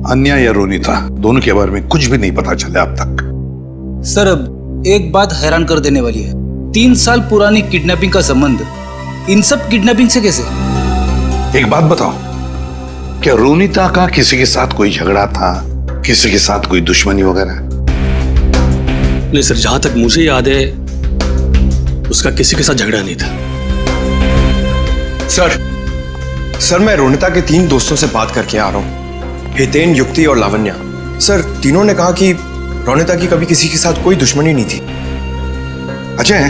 अन्या या रोनिता दोनों के बारे में कुछ भी नहीं पता चला अब तक। सर, अब एक बात हैरान कर देने वाली है, 3 साल पुरानी किडनैपिंग का संबंध इन सब किडनैपिंग से कैसे? एक बात बताओ, क्या रोनिता का किसी के साथ कोई झगड़ा था, किसी के साथ कोई दुश्मनी वगैरह? नहीं सर, जहां तक मुझे याद है उसका किसी के साथ झगड़ा नहीं था। सर, मैं रोनिता के 3 दोस्तों से बात करके आ रहा हूँ, हितेन, युक्ति और लावण्या। सर, तीनों ने कहा कि रोनिता की कभी किसी के साथ कोई दुश्मनी नहीं थी। अजय,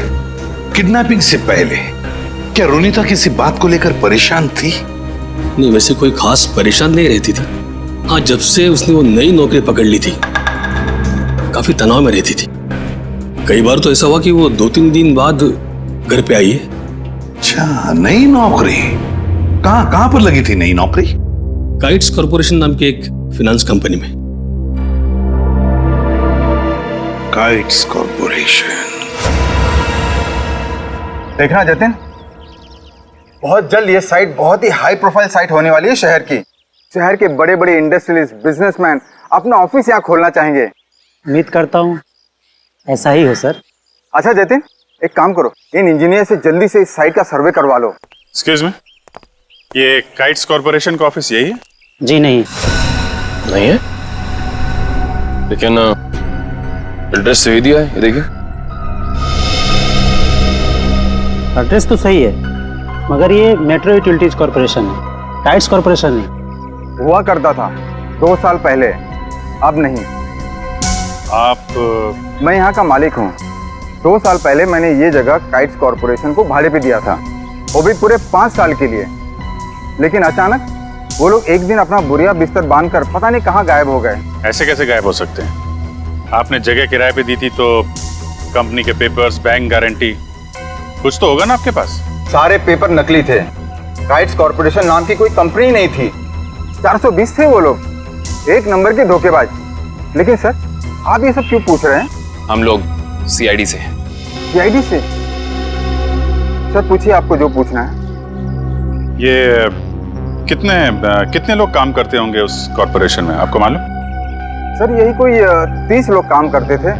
किडनैपिंग से पहले क्या रोनिता किसी बात को लेकर परेशान थी? नहीं, वैसे कोई खास परेशान नहीं रहती थी। हाँ, जब से उसने वो नई नौकरी पकड़ ली थी काफी तनाव में रहती थी। कई बार तो ऐसा हुआ कि वो 2-3 दिन बाद घर पे आई है। अच्छा, नई नौकरी? कहाँ पर लगी थी नई नौकरी? काइट्स कॉर्पोरेशन नाम की एक फाइनेंस कंपनी में। काइट्स कॉर्पोरेशन, देखना जतिन, बहुत जल्द ये साइट बहुत ही हाई प्रोफाइल साइट होने वाली है शहर की। शहर के बड़े बड़े इंडस्ट्रियलिस्ट, बिजनेसमैन अपना ऑफिस यहाँ खोलना चाहेंगे। उम्मीद करता हूँ ऐसा ही हो सर। अच्छा जतिन, एक काम करो, इन इंजीनियर से जल्दी से इस साइट का सर्वे करवा लो। एक्सक्यूज मी, ये काइट्स कॉर्पोरेशन का ऑफिस यही है? जी नहीं। नहीं है, लेकिन एड्रेस सही दिया है, ये देखिए। एड्रेस तो सही है, मगर ये मेट्रो यूटिलिटीज कॉर्पोरेशन है, काइट्स कॉर्पोरेशन नहीं। हुआ करता था 2 साल पहले, अब नहीं। आप? मैं यहाँ का मालिक हूँ। 2 साल पहले मैंने ये जगह काइट्स कॉर्पोरेशन को भाड़े पे दिया था, वो भी पूरे 5 साल के लिए। लेकिन अचानक वो लोग एक दिन अपना बोरिया बिस्तर बांधकर पता नहीं कहाँ गायब हो गए। ऐसे कैसे गायब हो सकते हैं? आपने जगह किराए पे दी थी तो कंपनी के पेपर्स, बैंक गारंटी, कुछ तो होगा ना आपके पास? सारे पेपर नकली थे। काइट्स कॉर्पोरेशन नाम की कोई कंपनी नहीं थी। 420 थे वो लोग, एक नंबर के धोखेबाज। लेकिन सर, आप ये सब क्यों पूछ रहे हैं? हम लोग सीआईडी से। सीआईडी से? सर पूछिए आपको जो पूछना है। ये कितने लोग काम करते होंगे उस कॉर्पोरेशन में, आपको मालूम? सर यही कोई 30 लोग काम करते थे।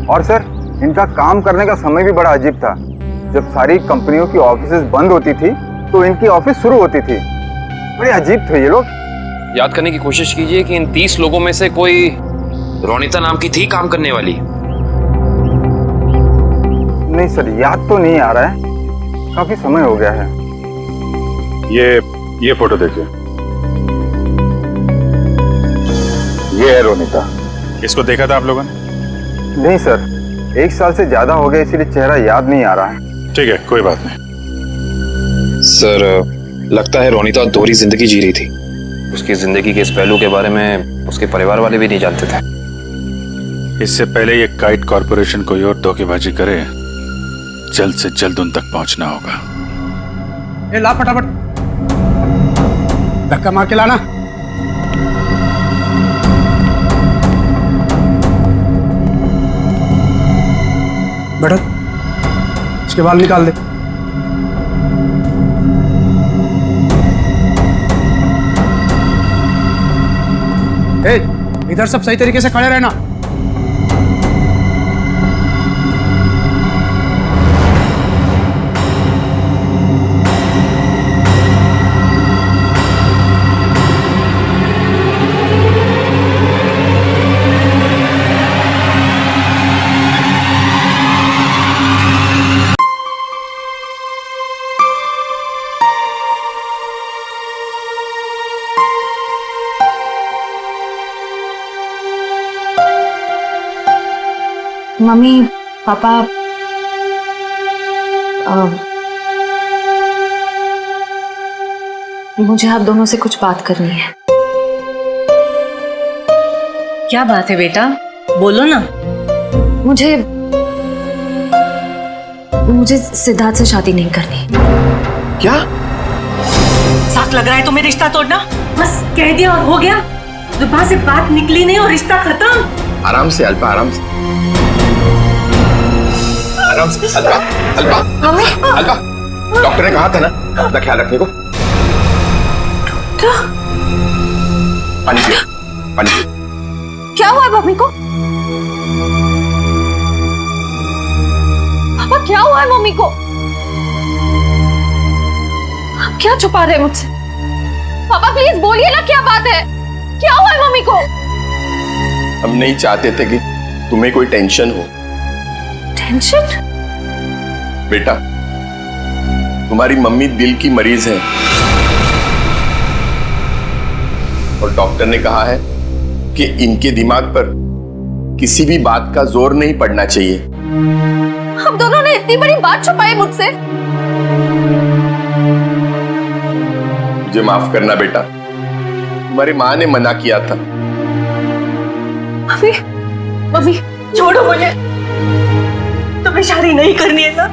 और सर इनका काम करने का समय भी बड़ा अजीब था। जब सारी कंपनियों की ऑफिसेज बंद होती थी तो इनकी ऑफिस शुरू होती थी। बड़े अजीब थे ये लोग। याद करने की कोशिश कीजिए कि इन 30 लोगों में से कोई रोनिता नाम की थी काम करने वाली? नहीं सर, याद तो नहीं आ रहा है, काफी समय हो गया है। ये फोटो देखिए, ये है रोनिता। इसको देखा था आप लोगों ने? नहीं सर, 1 साल से ज्यादा हो गया, इसीलिए चेहरा याद नहीं आ रहा है। ठीक है, कोई बात नहीं। सर लगता है रोनिता दोहरी जिंदगी जी रही थी। उसकी जिंदगी के इस पहलू के बारे में उसके परिवार वाले भी नहीं जानते थे। इससे पहले ये काइट कॉर्पोरेशन कोई और धोखेबाजी करे, जल्द से जल्द उन तक पहुंचना होगा। ला फटाफट धक्का मार के लाना। बैठो, इसके बाल निकाल दे। इधर सब सही तरीके से खड़े रहना। मम्मी पापा, मुझे आप दोनों से कुछ बात करनी है। क्या बात है बेटा, बोलो ना। मुझे सिद्धार्थ से शादी नहीं करनी। क्या? साथ लग रहा है तुम्हें रिश्ता तोड़ना? बस कह दिया और हो गया, जुबान से बात निकली नहीं और रिश्ता खत्म। आराम से अल्पा, आराम से अल्पा, अल्पा, अल्पा, डॉक्टर ने कहा था ना अपना ख्याल रखने को। पानी पियो, पानी पियो। क्या हुआ है मम्मी को? पापा क्या हुआ है मम्मी को? आप क्या छुपा रहे हैं मुझसे? पापा प्लीज बोलिए ना, क्या बात है? क्या हुआ है मम्मी को? हम नहीं चाहते थे कि तुम्हें कोई टेंशन हो। टेंशन? बेटा, तुम्हारी मम्मी दिल की मरीज है और डॉक्टर ने कहा है कि इनके दिमाग पर किसी भी बात का जोर नहीं पड़ना चाहिए। हम दोनों ने इतनी बड़ी बात छुपाई मुझसे। मुझे माफ करना बेटा, तुम्हारी माँ ने मना किया था। मम्मी, मम्मी छोड़ो मुझे, तुम्हें शादी नहीं करनी है ना,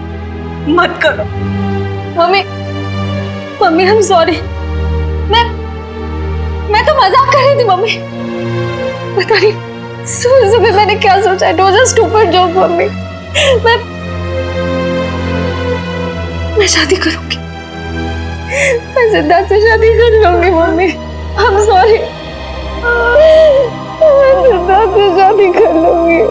मत करो। Mummy, mummy I am sorry. मैं तो मजाक कर रही थी मम्मी। पता नहीं सुबह सुबह मैंने क्या सोचा। It was a stupid joke mummy. मैं शादी करूंगी, मैं सिद्धार्थ से शादी कर लूंगी मम्मी। आई एम सॉरी, मैं सिद्धार्थ से शादी कर लूंगी।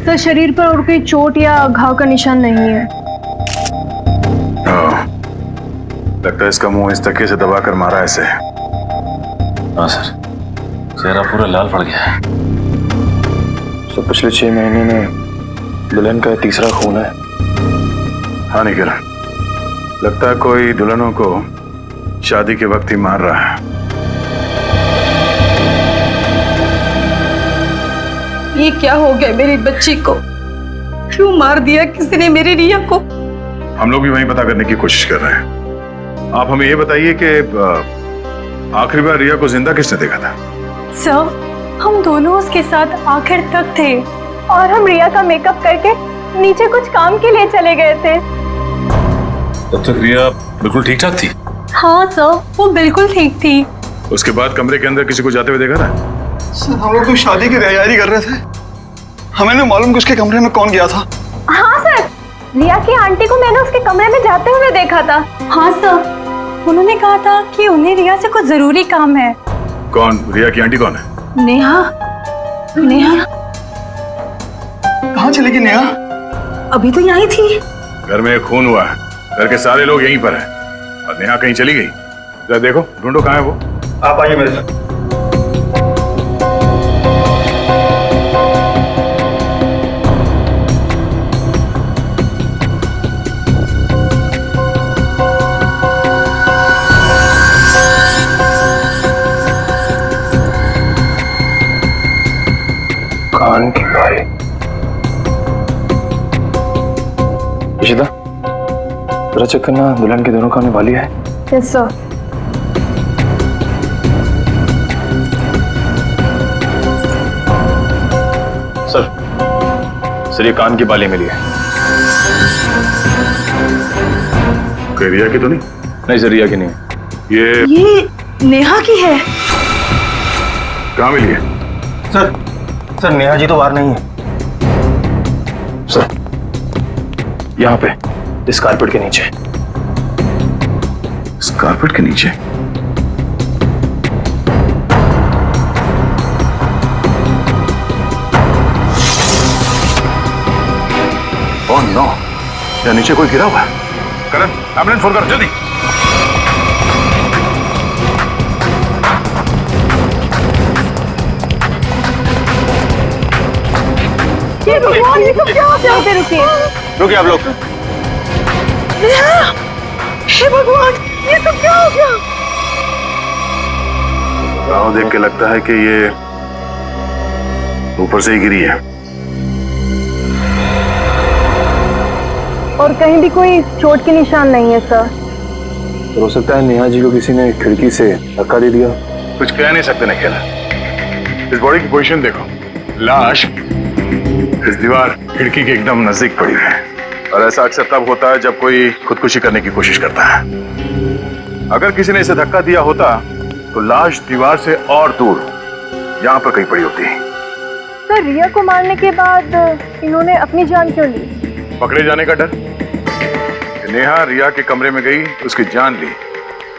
सर, शरीर पर और कोई चोट या घाव का निशान नहीं है। लगता है इसका मुंह इस तकिए से दबा कर मारा ऐसे। हाँ सर, चेहरा पूरा लाल पड़ गया है। तो पिछले 6 महीने में दुल्हन का तीसरा खून है। हाँ निखिल, लगता है कोई दुल्हनों को शादी के वक्त ही मार रहा है। ये क्या हो गया मेरी बच्ची को? क्यों मार दिया किसी ने मेरी रिया को? हम लोग भी वही पता करने की कोशिश कर रहे हैं। आप हमें ये बताइए कि आखिरी बार रिया को जिंदा किसने देखा था? सर, हम दोनों उसके साथ आखिर तक थे और हम रिया का मेकअप करके नीचे कुछ काम के लिए चले गए थे। तब तक रिया बिल्कुल ठीक ठाक थी? हाँ सर, वो बिल्कुल ठीक थी। उसके बाद कमरे के अंदर किसी को जाते हुए देखा था? सर, हम लोग तो शादी की तैयारी कर रहे थे, हमें नहीं मालूम कि उसके कमरे में कौन गया था। हाँ सर, रिया की आंटी को मैंने उसके कमरे में जाते हुए देखा था। हाँ सर, उन्होंने कहा था कि उन्हें रिया से कुछ जरूरी काम है। कौन? रिया की आंटी कौन है? नेहा। नेहा कहाँ चली गई नेहा? अभी तो यहीं थी। घर में एक खून हुआ है, घर के सारे लोग यहीं पर हैं और नेहा कहीं चली गई। जरा देखो, ढूंढो कहाँ है वो। आप आइए मेरे साथ। कान की बारी। इशिता, जरा चेक करना दुल्हन के दोनों कान में वाली है। Yes sir. सर, ये कान की बाली मिली है। कोई रिया की तो नहीं? नहीं सर, रिया की नहीं है। ये नेहा की है। कहाँ मिली है? सर, नेहा जी तो बाहर नहीं है सर, यहाँ पे इस कारपेट के नीचे। इस कारपेट के नीचे? ओह नो, यहाँ नीचे कोई गिरा हुआ है। करण, एम्बुलेंस फोन कर जल्दी। ये भगवान, ये सब क्या हो गया? रुकिए रुकिए आप लोग। हे भगवान, ये सब क्या हो गया? गाँव देख के लगता है कि ये ऊपर से ही गिरी है। और कहीं भी कोई चोट के निशान नहीं है सर। हो सकता है नेहा जी को किसी ने खिड़की से धक्का दे दिया। कुछ कह नहीं सकते निखिल। इस बॉडी की पोजीशन देखो, लाश इस दीवार खिड़की के एकदम नजदीक पड़ी है और ऐसा अक्सर तब होता है जब कोई खुदकुशी करने की कोशिश करता है। अगर किसी ने इसे धक्का दिया होता तो लाश दीवार से और दूर यहाँ पर कहीं पड़ी होती। सर रिया को मारने के बाद इन्होंने अपनी जान क्यों ली? पकड़े जाने का डर। नेहा रिया के कमरे में गई, उसकी जान ली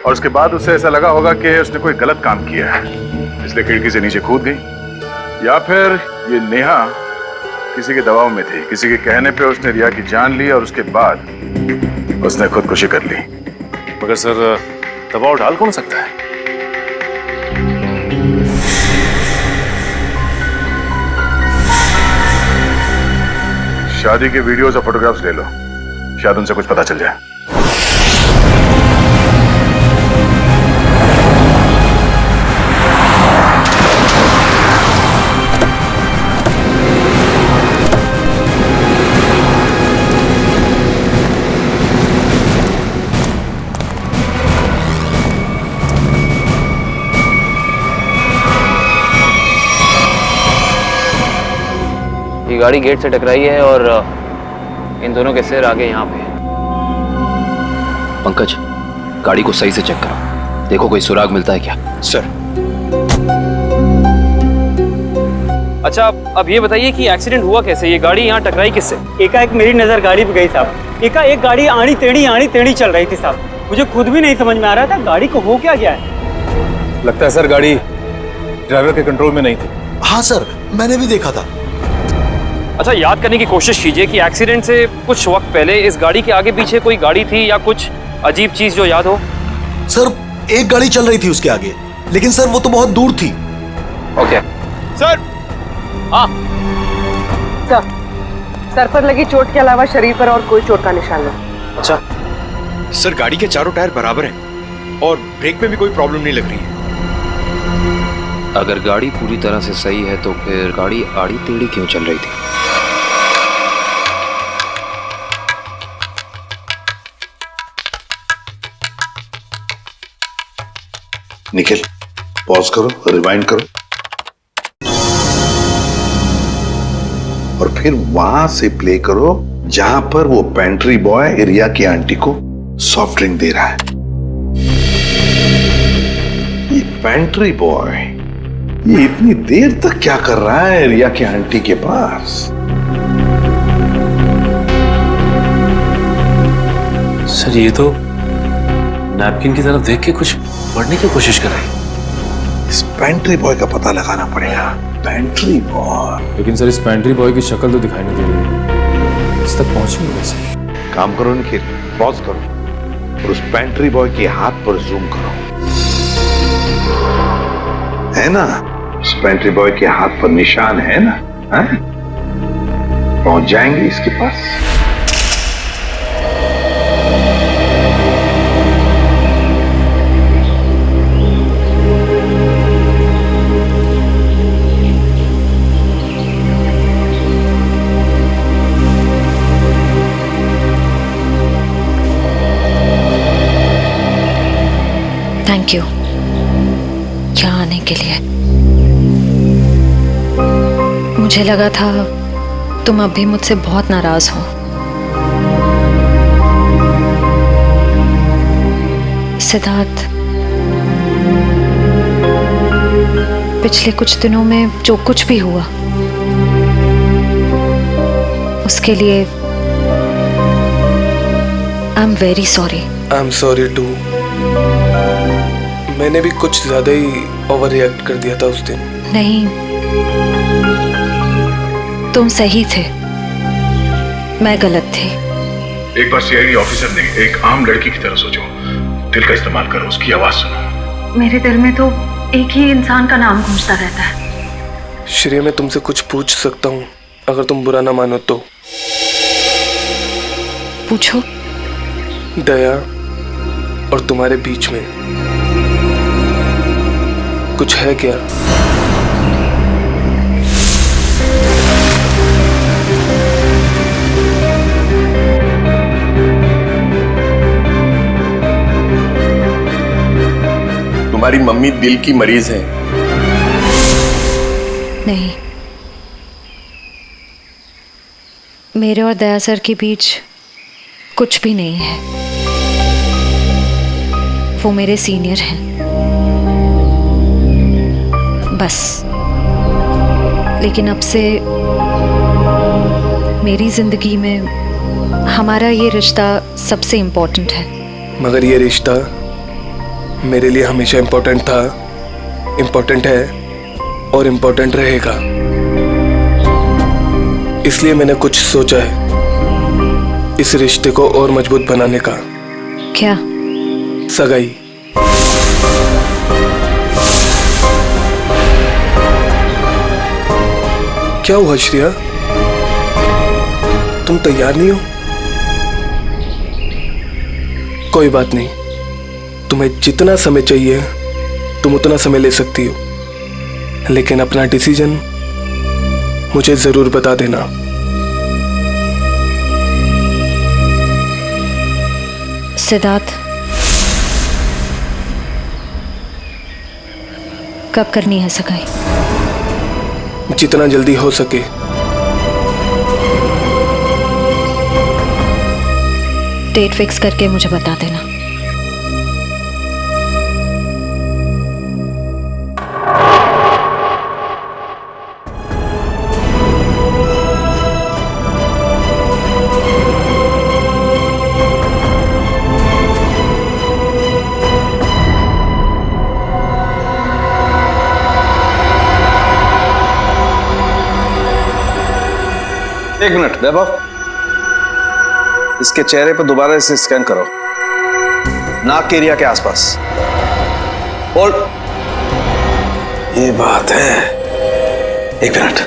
और उसके बाद उसे ऐसा लगा होगा कि उसने कोई गलत काम किया है, इसलिए खिड़की से नीचे कूद गई। या फिर ये नेहा किसी के दबाव में थी, किसी के कहने पे उसने रिया की जान ली और उसके बाद उसने खुदकुशी कर ली। मगर सर दबाव डाल कौन सकता है? शादी के वीडियोस और फोटोग्राफ्स ले लो, शायद उनसे कुछ पता चल जाए। ये गाड़ी गेट से टकराई है और इन दोनों के सिर आगे यहाँ पे। पंकज, गाड़ी को सही से चेक करो, देखो कोई सुराग मिलता है क्या। सर। अच्छा अब ये बताइए कि एक्सीडेंट हुआ कैसे? ये गाड़ी यहाँ टकराई किससे? एकाएक मेरी नजर गाड़ी पे गई साहब। एकाएक गाड़ी आड़ी टेढ़ी चल रही थी साहब। मुझे खुद भी नहीं समझ में आ रहा था गाड़ी को हो क्या गया है। लगता है सर गाड़ी ड्राइवर के कंट्रोल में नहीं थी। हाँ सर, मैंने भी देखा था। अच्छा याद करने की कोशिश कीजिए कि एक्सीडेंट से कुछ वक्त पहले इस गाड़ी के आगे पीछे कोई गाड़ी थी या कुछ अजीब चीज जो याद हो। सर एक गाड़ी चल रही थी उसके आगे, लेकिन सर वो तो बहुत दूर थी। Okay sir. हाँ सर पर लगी चोट के अलावा शरीर पर और कोई चोट का निशान नहीं। अच्छा सर, गाड़ी के चारों टायर बराबर हैं और ब्रेक में भी कोई प्रॉब्लम नहीं लग रही है। अगर गाड़ी पूरी तरह से सही है तो फिर गाड़ी आड़ी टेढ़ी क्यों चल रही थी? निखिल पॉज करो, रिवाइंड करो और फिर वहां से प्ले करो जहां पर वो पेंट्री बॉय रिया की आंटी को सॉफ्ट ड्रिंक दे रहा है। ये पेंट्री बॉय ये इतनी देर तक क्या कर रहा है रिया की आंटी के पास? सर ये तो नैपकिन की तरफ देख के कुछ पढ़ने की कोशिश कर रहे हैं। इस पेंट्री बॉय का पता लगाना पड़ेगा। Pantry boy. लेकिन सर इस पेंट्री बॉय की शक्ल तो दिखाई नहीं दे रही है, इस तक पहुंचेंगे कैसे? काम करो निखिल, पॉज करो और उस पेंट्री बॉय के हाथ पर जूम करो। है ना, उस पेंट्री बॉय के हाथ पर निशान है ना? है? पहुंच जाएंगे इसके पास। थैंक यू यहाँ आने के लिए। मुझे लगा था तुम अब भी मुझसे बहुत नाराज हो। सिद्धार्थ, पिछले कुछ दिनों में जो कुछ भी हुआ उसके लिए I am very sorry. I am sorry too. मैंने भी कुछ ज्यादा ही ओवर रिएक्ट कर दिया था उस दिन। नहीं, तुम सही थे, मैं गलत थी। एक बार सीआईडी ऑफिसर ने एक आम लड़की की तरह सोचो, दिल का इस्तेमाल करो, उसकी आवाज सुनो। मेरे दिल में तो एक ही इंसान का नाम गूंजता रहता है। श्रेया, मैं तुमसे कुछ पूछ सकता हूँ अगर तुम बुरा ना मानो तो? पूछो। दया और तुम्हारे बीच में कुछ है क्या? तुम्हारी मम्मी दिल की मरीज है। नहीं, मेरे और दया सर के बीच कुछ भी नहीं है। वो मेरे सीनियर हैं, बस। लेकिन अब से मेरी जिंदगी में हमारा ये रिश्ता सबसे इम्पोर्टेंट है। मगर ये रिश्ता मेरे लिए हमेशा इम्पोर्टेंट था, इम्पोर्टेंट है और इम्पोर्टेंट रहेगा। इसलिए मैंने कुछ सोचा है इस रिश्ते को और मजबूत बनाने का। क्या? सगाई। क्या हुआ श्रेया, तुम तैयार नहीं हो? कोई बात नहीं, तुम्हें जितना समय चाहिए तुम उतना समय ले सकती हो, लेकिन अपना डिसीजन मुझे जरूर बता देना। सिद्धार्थ, कब करनी है सगाई? जितना जल्दी हो सके। डेट फिक्स करके मुझे बता देना। एक मिनट वैभव, इसके चेहरे पर दोबारा से स्कैन करो, नाक के एरिया के आसपास। होल्ड। ये बात है, एक मिनट।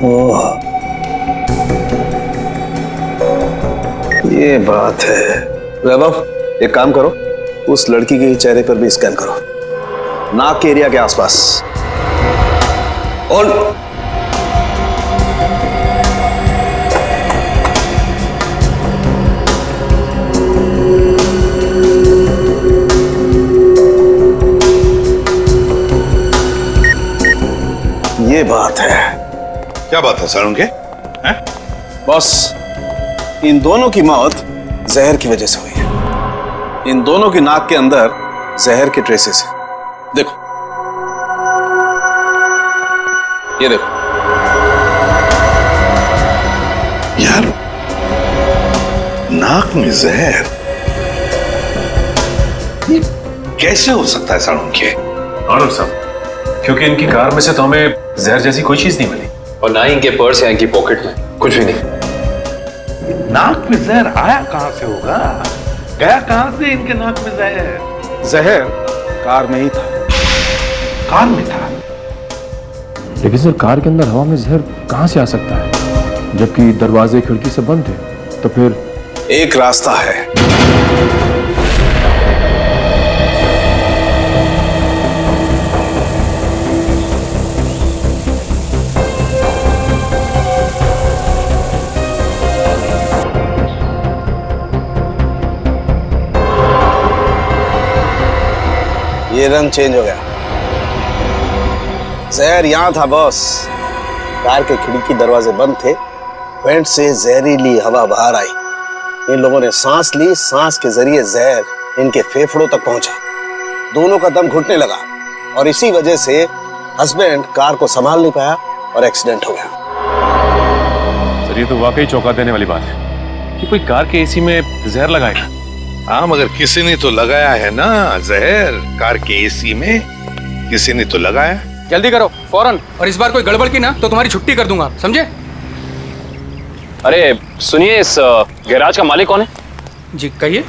ओह, ये बात है। वैभव, एक काम करो, उस लड़की के चेहरे पर भी स्कैन करो, नाक के एरिया के आसपास। और ये बात है। क्या बात है सर उनके? बॉस, इन दोनों की मौत जहर की वजह से हुई है। इन दोनों की नाक के अंदर जहर के ट्रेसेस हैं। देखो, ये देखो। यार, नाक में जहर, ये कैसे हो सकता है सर उनके? आनंद साहब, क्योंकि इनकी कार में से तो हमें जहर जैसी कोई चीज नहीं मिली, और ना ही इनके पर्स या इनकी पॉकेट में कुछ भी नहीं। नाक में जहर आया कहां से होगा? गया कहां से इनके नाक में जहर? जहर कार में ही था। कार में था? लेकिन सर, कार के अंदर हवा में जहर कहां से आ सकता है, जबकि दरवाजे खिड़की से बंद थे? तो फिर एक रास्ता है। ये रंग चेंज हो गया। जहर यहां था बॉस। कार के खिड़की दरवाजे बंद थे, वेंट से जहरीली हवा बाहर आई। इन लोगों ने सांस ली, सांस के जरिए जहर इनके फेफड़ों तक पहुंचा। दोनों का दम घुटने लगा और इसी वजह से हस्बैंड कार को संभाल नहीं पाया और एक्सीडेंट हो गया। सर, ये तो वाकई चौंका देने वाली बात है कि कोई कार के एसी में जहर लगाएगा। हाँ, मगर किसी ने तो लगाया है ना जहर। कार के एसी में किसी ने तो लगाया। जल्दी करो, फौरन। और इस बार कोई गड़बड़ की ना तो तुम्हारी छुट्टी कर दूंगा, समझे? अरे सुनिए, इस गैराज का मालिक कौन है? जी कहिए।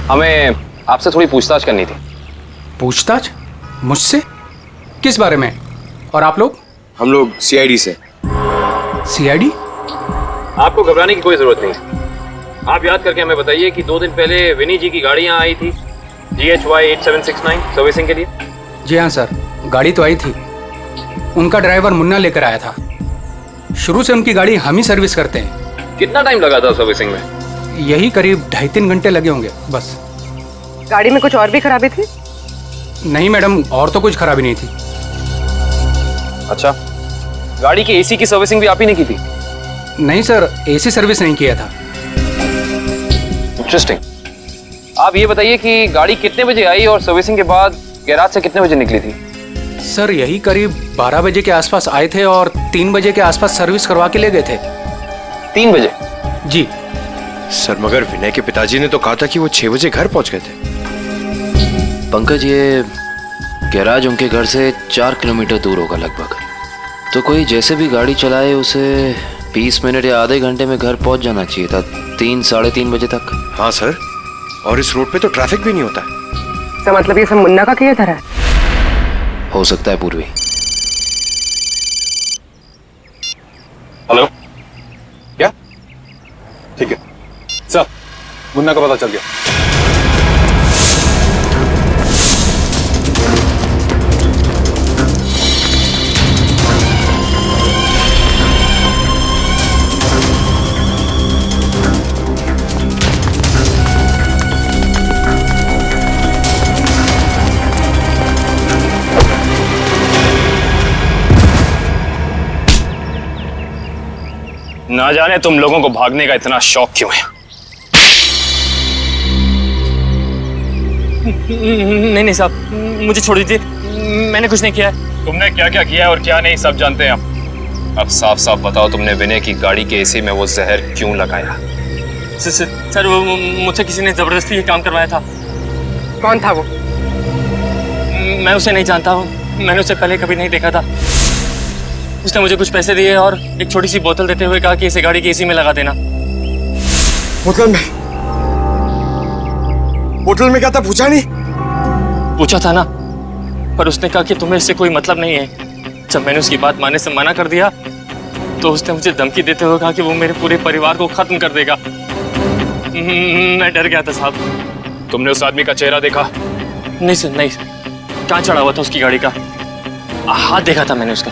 हमें आपसे थोड़ी पूछताछ करनी थी। पूछताछ? मुझसे? किस बारे में? और आप लोग? हम लोग सीआईडी से। सीआईडी? आपको घबराने की कोई जरूरत नहीं है। आप याद करके हमें बताइए कि 2 दिन पहले विनी जी की गाड़ी यहाँ आई थी GHY 8769 सर्विसिंग के लिए। जी हाँ सर, गाड़ी तो आई थी। उनका ड्राइवर मुन्ना लेकर आया था। शुरू से उनकी गाड़ी हम ही सर्विस करते हैं। कितना टाइम लगा था सर्विसिंग में? यही करीब 2.5-3 घंटे लगे होंगे बस। गाड़ी में कुछ और भी खराबी थी? नहीं मैडम, और तो कुछ खराबी नहीं थी। अच्छा, गाड़ी की एसी की सर्विसिंग भी आप ही ने की थी? नहीं सर, एसी सर्विस नहीं किया था। इंटरेस्टिंग। आप ये बताइए कि गाड़ी कितने बजे आई और सर्विसिंग के बाद गैराज से कितने बजे निकली थी? सर यही करीब 12 बजे के आसपास आए थे और 3 बजे के आसपास सर्विस करवा के ले गए थे। 3 बजे? जी सर, मगर विनय के पिताजी ने तो कहा था कि वो 6 बजे घर पहुंच गए थे। पंकज, ये गैराज उनके घर से 4 किलोमीटर दूर होगा लगभग। तो कोई जैसे भी गाड़ी चलाए उसे 20 मिनट या आधे घंटे में घर पहुंच जाना चाहिए था, 3 साढ़े 3 बजे तक। हाँ सर, और इस रोड पे तो ट्रैफिक भी नहीं होता है। तो मतलब ये सब मुन्ना का किया था? हो सकता है पूर्वी। हेलो, क्या? ठीक है सर, मुन्ना का पता चल गया। ना जाने तुम लोगों को भागने का इतना शौक क्यों है। नहीं साहब, मुझे छोड़ दीजिए, मैंने कुछ नहीं किया है। तुमने क्या क्या किया है और क्या नहीं सब जानते हैं हम। अब साफ साफ बताओ, तुमने विनय की गाड़ी के एसी में वो जहर क्यों लगाया? सर वो मुझसे किसी ने जबरदस्ती ये काम करवाया था। कौन था वो? मैं उसे नहीं जानता हूँ, मैंने उसे पहले कभी नहीं देखा था। उसने मुझे कुछ पैसे दिए और एक छोटी सी बोतल देते हुए कहा कि इसे गाड़ी की एसी में लगा देना। बोतल में क्या था पूछा नहीं? पूछा था ना, पर उसने कहा कि तुम्हें इससे कोई मतलब नहीं है। जब मैंने उसकी बात मानने से मना कर दिया तो उसने मुझे धमकी देते हुए कहा कि वो मेरे पूरे परिवार को खत्म कर देगा। मैं डर गया था साहब। तुमने उस आदमी का चेहरा देखा? नहीं सर, नहीं। कहाँ चढ़ा हुआ था उसकी गाड़ी का? हाथ देखा था मैंने उसका।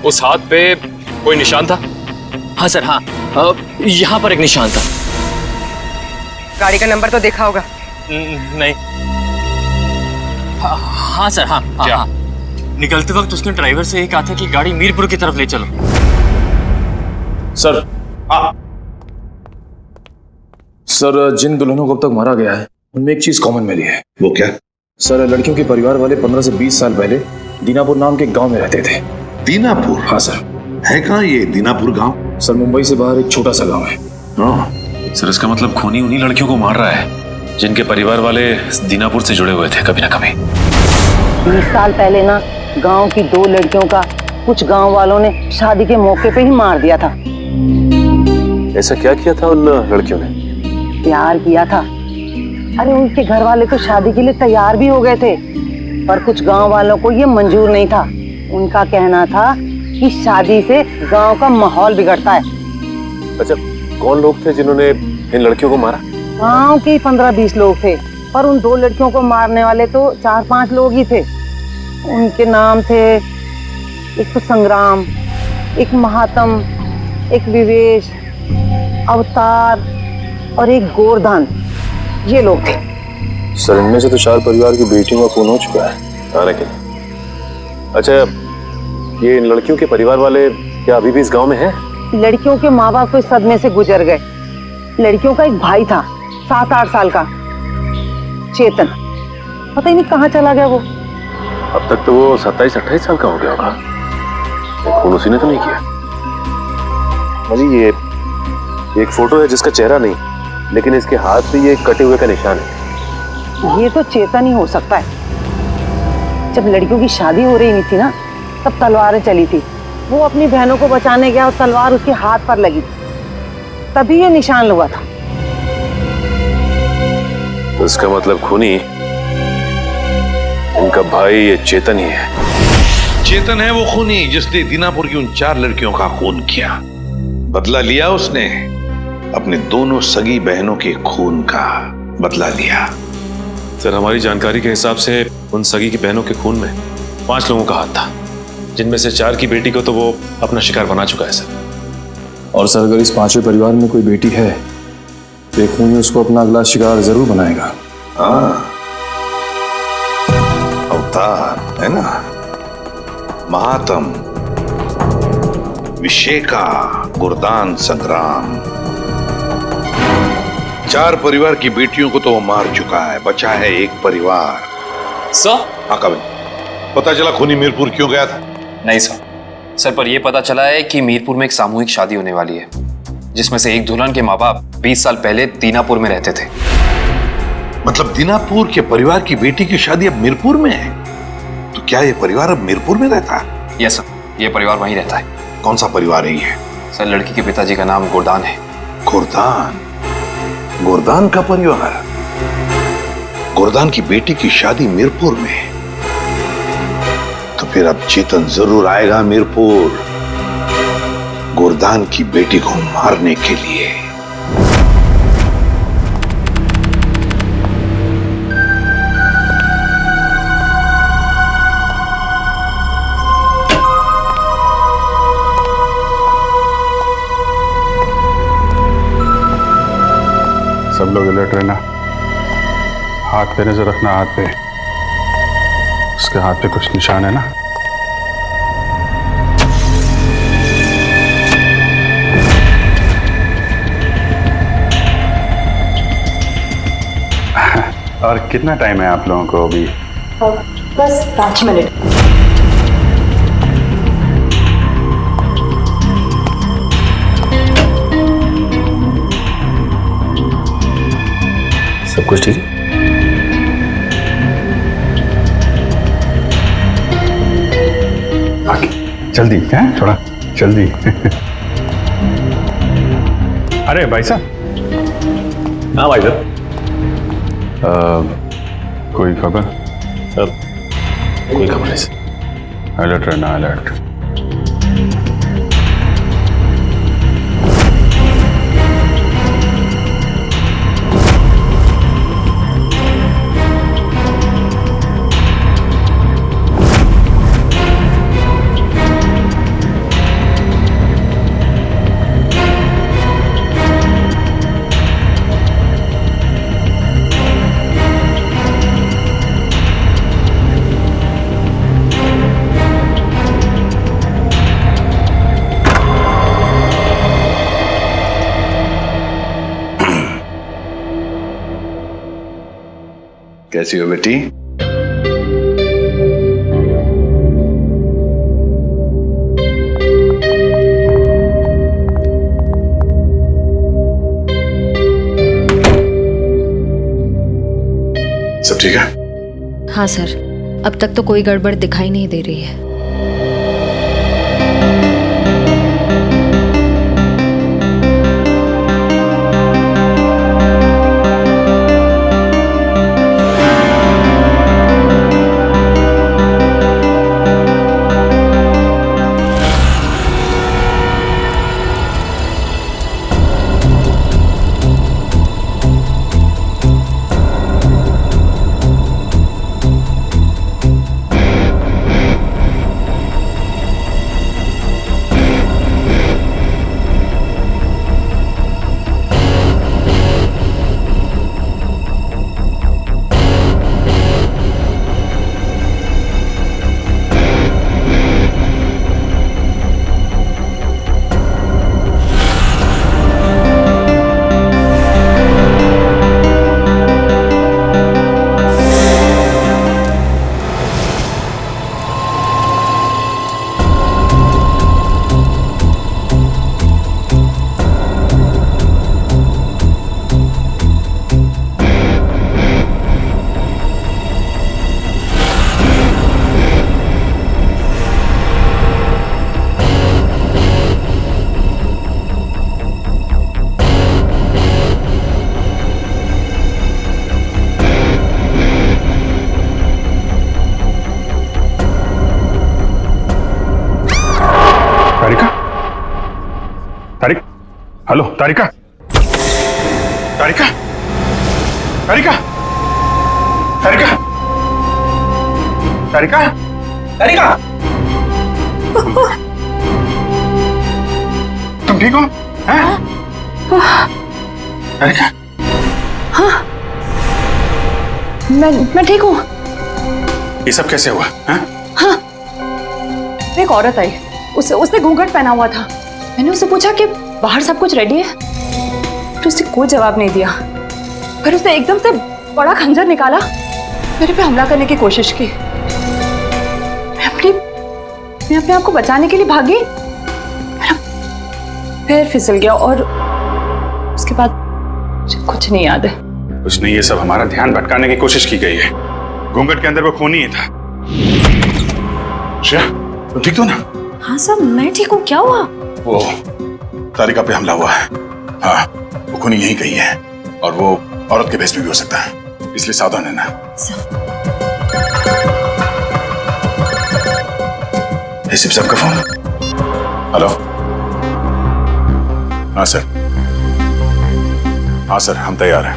उस हाथ पे कोई निशान था? हाँ सर, हाँ, यहाँ पर एक निशान था। गाड़ी का नंबर तो देखा होगा? नहीं। हाँ सर, हाँ, क्या? हाँ। निकलते वक्त उसने ड्राइवर से ये कहा था कि गाड़ी मीरपुर की तरफ ले चलो। सर, सर जिन दुल्हनों को अब तक मारा गया है उनमें एक चीज कॉमन मिली है। वो क्या? सर, लड़कियों के परिवार वाले 15 से 20 साल पहले दीनापुर नाम के गांव में रहते थे। दीनापुर? हाँ सर। है कहाँ ये दीनापुर गांव? सर, मुंबई से बाहर एक छोटा सा गांव है। सर, इसका मतलब खूनी उन्हीं लड़कियों को मार रहा है जिनके परिवार वाले दीनापुर से जुड़े हुए थे कभी ना कभी। 20 साल पहले ना गांव की 2 लड़कियों का कुछ गांव वालों ने शादी के मौके पे ही मार दिया था। ऐसा क्या किया था उन लड़कियों ने? प्यार किया था। अरे उनके घर वाले तो शादी के लिए तैयार भी हो गए थे, पर कुछ गांव वालों को ये मंजूर नहीं था। उनका कहना था कि शादी से गांव का माहौल बिगड़ता है। अच्छा, कौन लोग थे जिन्होंने इन लड़कियों को मारा? गांव के 15-20 लोग थे, पर उन 2 लड़कियों को मारने वाले तो 4-5 लोग ही थे। उनके नाम थे, एक तो संग्राम, एक महात्म, एक विवेश, अवतार और एक गोरधान। ये लोग थे। सर, इनमें से तो 4 परिवार की बेटियों का खून हो चुका है आने के लिए। अच्छा, ये इन लड़कियों के परिवार वाले क्या अभी भी इस गांव में हैं? लड़कियों के माँ बाप तो इस सदमे से गुजर गए। लड़कियों का एक भाई था 7-8 साल का, चेतन। पता ही नहीं कहाँ चला गया वो। अब तक तो वो 27-28 साल का हो गया होगा। खून उसी ने तो नहीं किया। अभी ये एक फोटो है जिसका चेहरा नहीं, लेकिन इसके हाथ पे ये कटे हुए का निशान है। ये तो चेतन ही हो सकता है। जब लड़कियों की शादी हो रही नहीं थी ना, तब तलवारें चली थी। वो अपनी बहनों को बचाने गया और तलवार उसके हाथ पर लगी, तभी ये निशान हुआ था। तो इसका मतलब खूनी इनका भाई ये चेतन ही है। चेतन है वो खूनी जिसने दीनापुर की उन 4 लड़कियों का खून किया। बदला लिया उसने, अपने दोनों सगी बहनों के खून का बदला लिया। सर, हमारी जानकारी के हिसाब से उन सगी की बहनों के खून में 5 लोगों का हाथ था, जिनमें से 4 की बेटी को तो वो अपना शिकार बना चुका है सर। और सर, अगर इस 5वें परिवार में कोई बेटी है तो खूनी उसको अपना अगला शिकार जरूर बनाएगा। हाँ, अवतार है ना, महात्म, विशेखा, गुरदान, संग्राम, 4 परिवार की बेटियों को तो वो मार चुका है, बचा है एक परिवार। सर? हाँ कविन, पता चला खूनी मीरपुर क्यों गया था? नहीं सर, पर यह पता चला है कि मीरपुर में एक सामूहिक शादी होने वाली है, जिसमें से एक दुल्हन के माँ बाप 20 साल पहले दीनापुर में रहते थे। मतलब दीनापुर के परिवार की बेटी की शादी अब मीरपुर में है? तो क्या ये परिवार अब मीरपुर में रहता है? यस सर, ये परिवार वहीं रहता है। कौन सा परिवार है ये? सर, लड़की के पिताजी का नाम गुरदान है। गुरदान? गुरदान का परिवार? गुरदान की बेटी की शादी मीरपुर में? तो फिर अब चेतन जरूर आएगा मीरपुर, गुरदान की बेटी को मारने के लिए। सब लोग अलर्ट रहना, हाथ पे नजर रखना, हाथ पे। उसके हाथ पे कुछ निशान है ना? और कितना टाइम है आप लोगों को अभी? बस 5 मिनट। सब कुछ ठीक है? आगे जल्दी है, थोड़ा जल्दी। अरे भाई साहब। हाँ भाई साहब। कोई खबर? सर कोई खबर नहीं सर। अलर्ट रहना, अलर्ट। कैसी हो बेटी? सब ठीक है? हाँ सर, अब तक तो कोई गड़बड़ दिखाई नहीं दे रही है। हेलो तारिका, तारिका, तारिका, तारिका, तारिका, तारिका, तुम ठीक हो? हैं? तारिका, हाँ, मैं ठीक हूँ। ये सब कैसे हुआ? हैं? हाँ, एक औरत आई, उसने घूंघट पहना हुआ था। मैंने उससे पूछा कि बाहर सब कुछ रेडी है, तो उसने कोई जवाब नहीं दिया। फिर उसने एकदम से बड़ा खंजर निकाला, मेरे पे हमला करने की कोशिश की। मैं अपने आप को बचाने के लिए भागी, फिर फिसल गया और उसके बाद मुझे कुछ नहीं याद है। कुछ नहीं, ये सब हमारा ध्यान भटकाने की कोशिश की गई है। घूंघट के अंदर वो खून ही था। श्रेया, तुम ठीक हो ना? हाँ सर, मैं ठीक हूँ। क्या हुआ? वो तारिका पे हमला हुआ है। हाँ, वो खूनी यहीं कहीं है और वो औरत के भेष में भी हो सकता है, इसलिए सावधान रहना। एसीपी साहब का फोन। हेलो। हाँ सर, हाँ सर, हम तैयार हैं।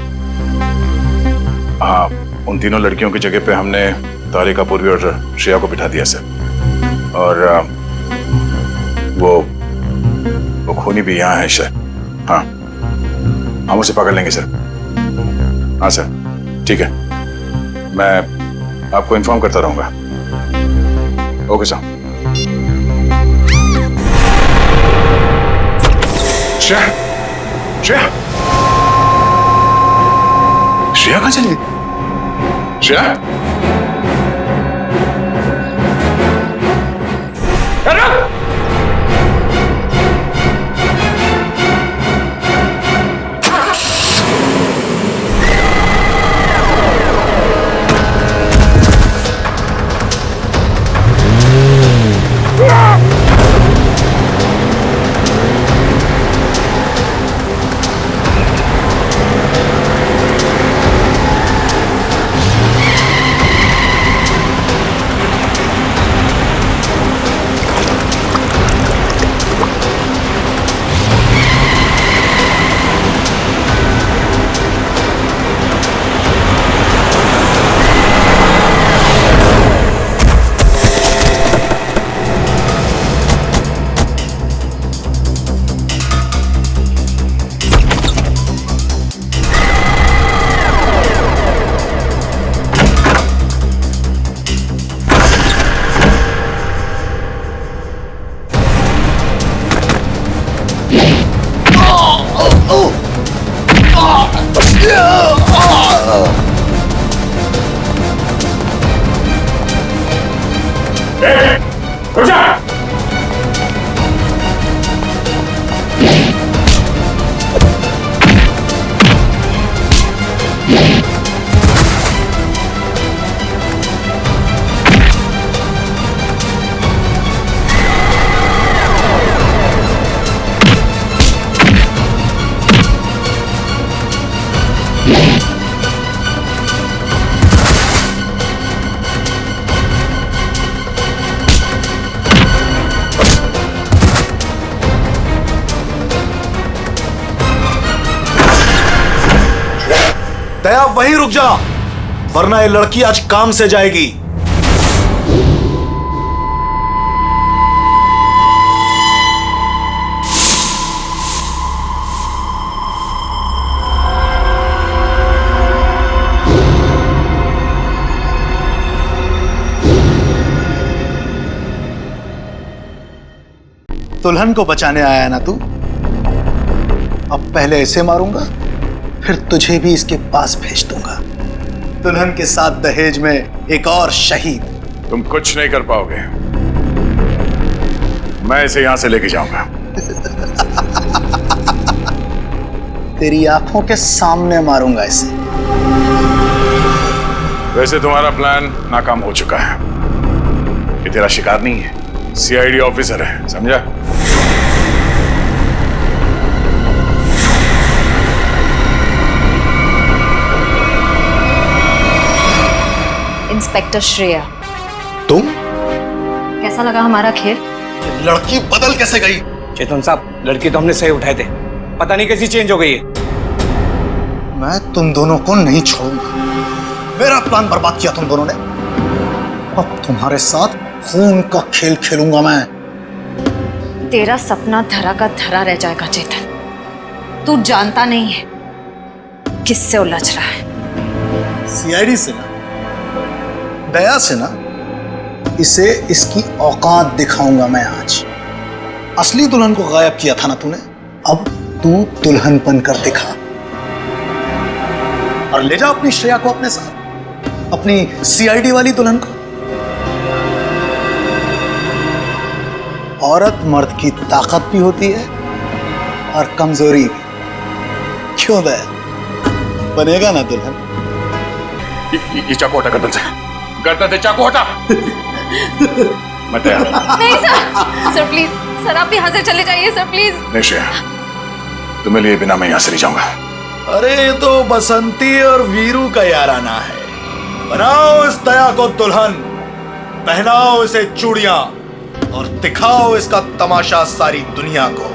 हाँ, उन तीनों लड़कियों की जगह पे हमने तारिका, पूर्वी और श्रेया को बिठा दिया सर। और वो खूनी भी यहाँ है सर। हाँ, हम उसे पकड़ लेंगे सर। हाँ सर, ठीक है, मैं आपको इन्फॉर्म करता रहूंगा। Okay sir. श्रेया, श्रेया, श्रेया कहाँ चली गई? श्रेया, दया वहीं रुक जा, वरना ये लड़की आज काम से जाएगी। दुल्हन को बचाने आया ना तू? अब पहले ऐसे मारूंगा, फिर तुझे भी इसके पास भेज दूंगा। दुल्हन के साथ दहेज में एक और शहीद। तुम कुछ नहीं कर पाओगे, मैं इसे यहां से लेके जाऊंगा। तेरी आंखों के सामने मारूंगा इसे। वैसे तुम्हारा प्लान नाकाम हो चुका है। ये तेरा शिकार नहीं है, सीआईडी ऑफिसर है, समझा? इंस्पेक्टर श्रेया, तुम? कैसा लगा हमारा खेल? लड़की बदल कैसे गई? चेतन साहब, लड़की तो हमने सही उठाए थे, पता नहीं कैसी चेंज हो गई है। मैं तुम दोनों को नहीं छोड़ूंगा। मेरा प्लान बर्बाद किया तुम दोनों ने, अब तुम्हारे साथ खून का खेल खेलूंगा मैं। तेरा सपना धरा का धरा रह जाएगा चेतन। तू जानता नहीं है किससे उलझ रहा है। सीआईडी से ना, दया से ना, इसे इसकी औकात दिखाऊंगा मैं आज। असली दुल्हन को गायब किया था ना तूने, अब तू दुल्हन बनकर दिखा और ले जा अपनी श्रेया को अपने साथ, अपनी सीआईडी वाली दुल्हन को। औरत मर्द की ताकत भी होती है और कमजोरी भी। क्यों दया, बनेगा ना दुल्हन? ये चाकू हटा गर्दन से, गर्दन से चाकू हटा। मैं तैयार हूं। नहीं सर, सर प्लीज, सर आप यहाँ से चले जाइए सर प्लीज। नहीं श्रेया, तुम्हें लिए बिना मैं यहां से नहीं जाऊंगा। अरे ये तो बसंती और वीरू का याराना है। बनाओ इस दया को दुल्हन, पहनाओ इसे चूड़ियां और दिखाओ इसका तमाशा सारी दुनिया को।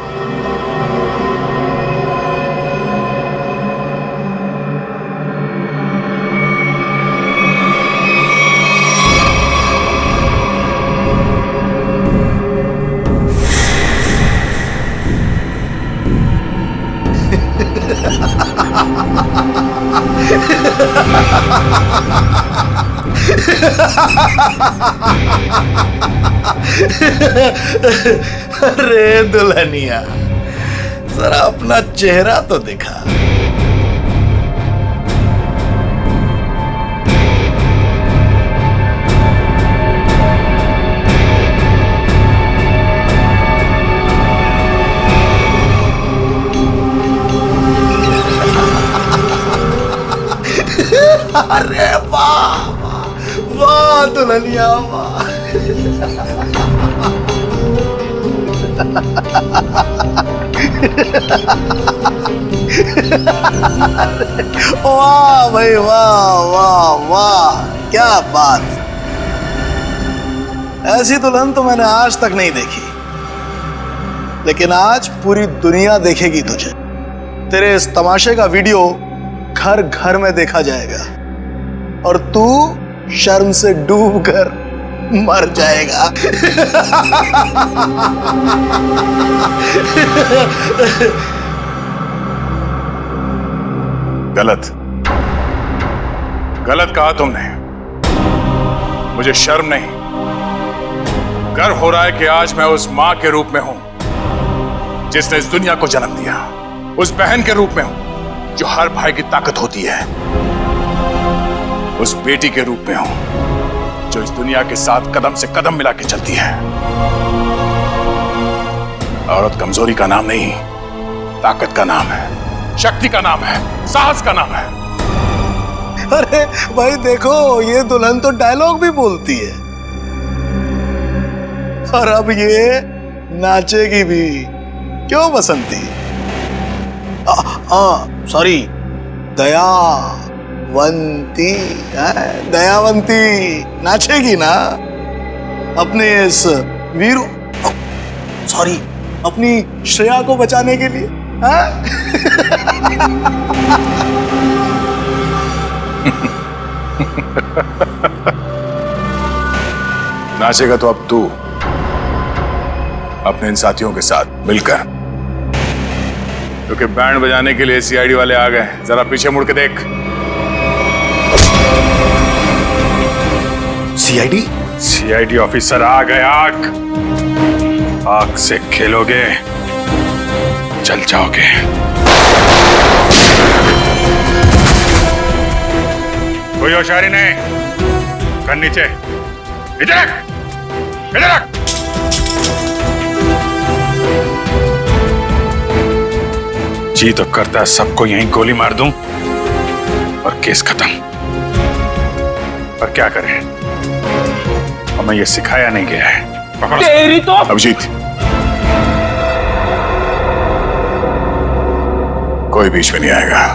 अरे दुल्हनिया, जरा अपना चेहरा तो दिखा। अरे वाह वाह दुल्हनिया वाह। वाह भाई वाह वाह वाह, क्या बात। ऐसी दुल्हन तो मैंने आज तक नहीं देखी, लेकिन आज पूरी दुनिया देखेगी तुझे। तेरे इस तमाशे का वीडियो घर घर में देखा जाएगा और तू शर्म से डूब कर मर जाएगा। गलत गलत कहा तुमने। मुझे शर्म नहीं, गर्व हो रहा है कि आज मैं उस मां के रूप में हूं जिसने इस दुनिया को जन्म दिया, उस बहन के रूप में हूं जो हर भाई की ताकत होती है, उस बेटी के रूप में हूं जो इस दुनिया के साथ कदम से कदम मिला के चलती है। औरत कमजोरी का नाम नहीं, ताकत का नाम है, शक्ति का नाम है, साहस का नाम है। अरे भाई देखो, ये दुल्हन तो डायलॉग भी बोलती है और अब ये नाचेगी भी। क्यों बसंती? सॉरी, दयावंती, दयावंती नाचेगी ना अपने इस वीरू, सॉरी अपनी श्रेया को बचाने के लिए। नाचेगा तो अब तू अपने इन साथियों के साथ मिलकर, क्योंकि बैंड बजाने के लिए सीआईडी वाले आ गए। जरा पीछे मुड़ के देख। सीआईडी? सीआईडी ऑफिसर आ गए। आग से खेलोगे, जल जाओगे। कोई होशियारी नहीं, कर नीचे, इधर रख, इधर रख। जी तो करता है सबको यहीं गोली मार दूं और केस खत्म, पर क्या करें, हमें ये सिखाया नहीं गया है। तेरी तो अभिजीत, कोई बीच में नहीं आएगा।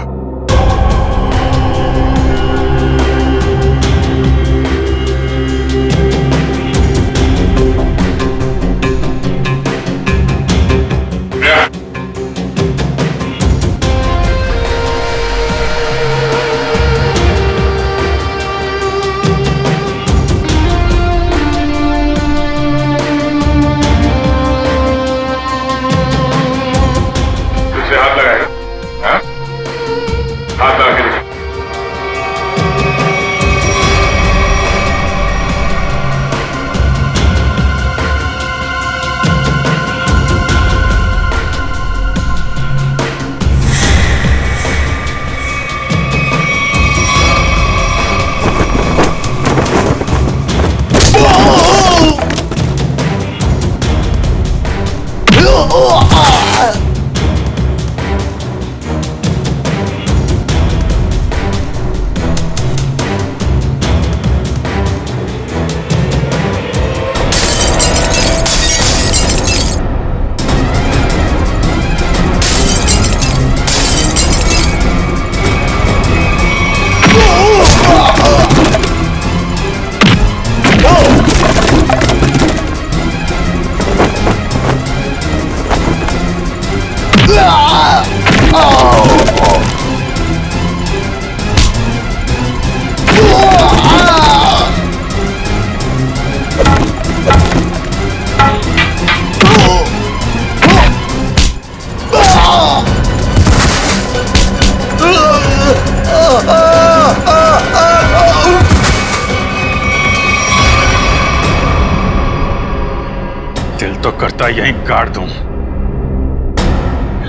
तो करता यहीं गाड़ दूं,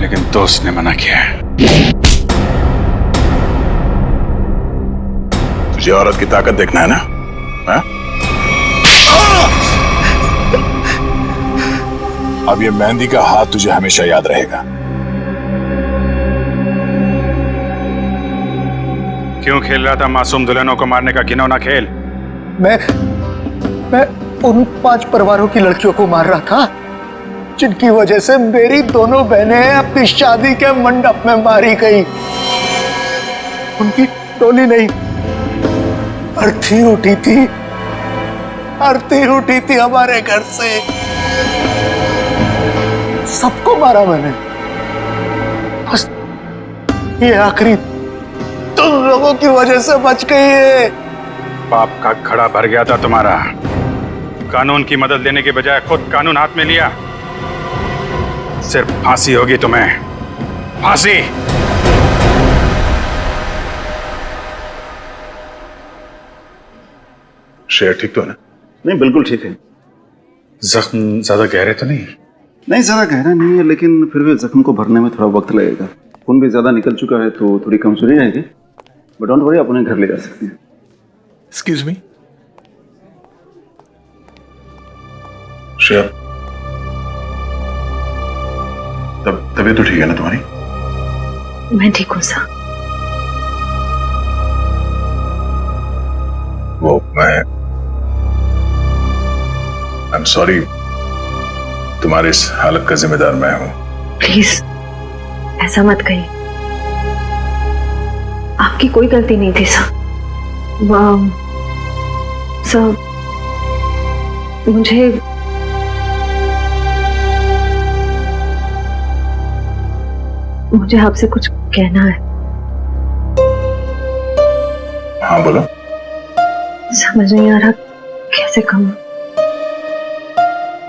लेकिन दोस्त ने मना किया है। तुझे औरत की ताकत देखना है ना? हा? अब ये मेहंदी का हाथ तुझे हमेशा याद रहेगा। क्यों खेल रहा था मासूम दुल्हनों को मारने का घिनौना खेल? मैं उन 5 परिवारों की लड़कियों को मार रहा था जिनकी वजह से मेरी दोनों बहनें अपनी शादी के मंडप में मारी गई। उनकी टोली नहीं, अर्थी उठी थी, अर्थी उठी थी हमारे घर से। सबको मारा मैंने, बस ये आखिरी तुम लोगों की वजह से बच गई है। पाप का घड़ा भर गया था तुम्हारा। कानून की मदद लेने के बजाय खुद कानून हाथ में लिया। सिर्फ फांसी होगी तुम्हें, फांसी। शेर ठीक तो है ना? नहीं, बिल्कुल ठीक है। जख्म ज्यादा गहरे तो नहीं? नहीं, ज्यादा गहरा नहीं है, लेकिन फिर भी जख्म को भरने में थोड़ा वक्त लगेगा। खून भी ज्यादा निकल चुका है तो थोड़ी कमजोरी रहेगी, बट डोंट वरी, आप उन्हें घर ले जा सकते हैं। एक्सक्यूज मी श्रेया, तबीयत तो ठीक है ना तुम्हारी? मैं ठीक हूँ सर। वो आई एम सॉरी, तुम्हारी इस हालत का जिम्मेदार मैं हूं। प्लीज ऐसा मत कहिए, आपकी कोई गलती नहीं थी सर। सर मुझे आपसे कुछ कहना है। हाँ बोलो। समझ नहीं आ रहा कैसे कहूं,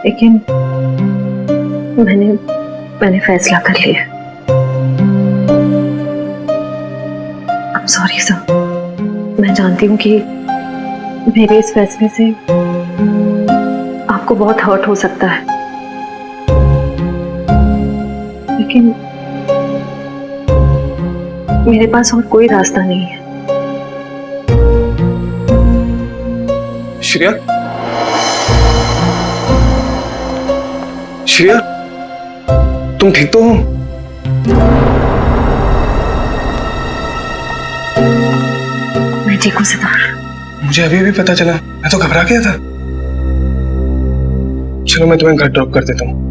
लेकिन मैंने फैसला कर लिया। I'm sorry सर, मैं जानती हूँ कि मेरे इस फैसले से आपको बहुत हर्ट हो सकता है, लेकिन मेरे पास और कोई रास्ता नहीं है। श्रेया, श्रेया, तुम ठीक तो हो? मैं ठीक हूँ सिद्धार्थ। मुझे अभी भी पता चला, मैं तो घबरा गया था। चलो मैं तुम्हें घर ड्रॉप कर देता हूँ।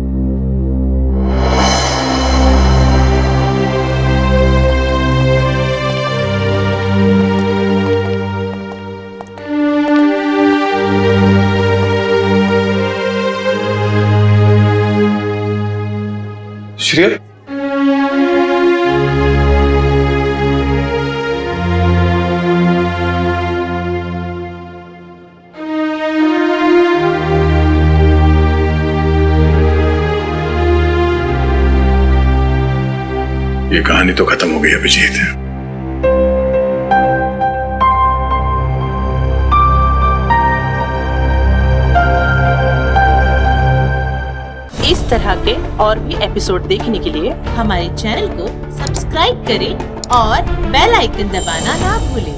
श्रेया, ये कहानी तो खत्म हो गई अभिजीत। इस तरह के और भी एपिसोड देखने के लिए हमारे चैनल को सब्सक्राइब करें और बेल आइकन दबाना ना भूलें।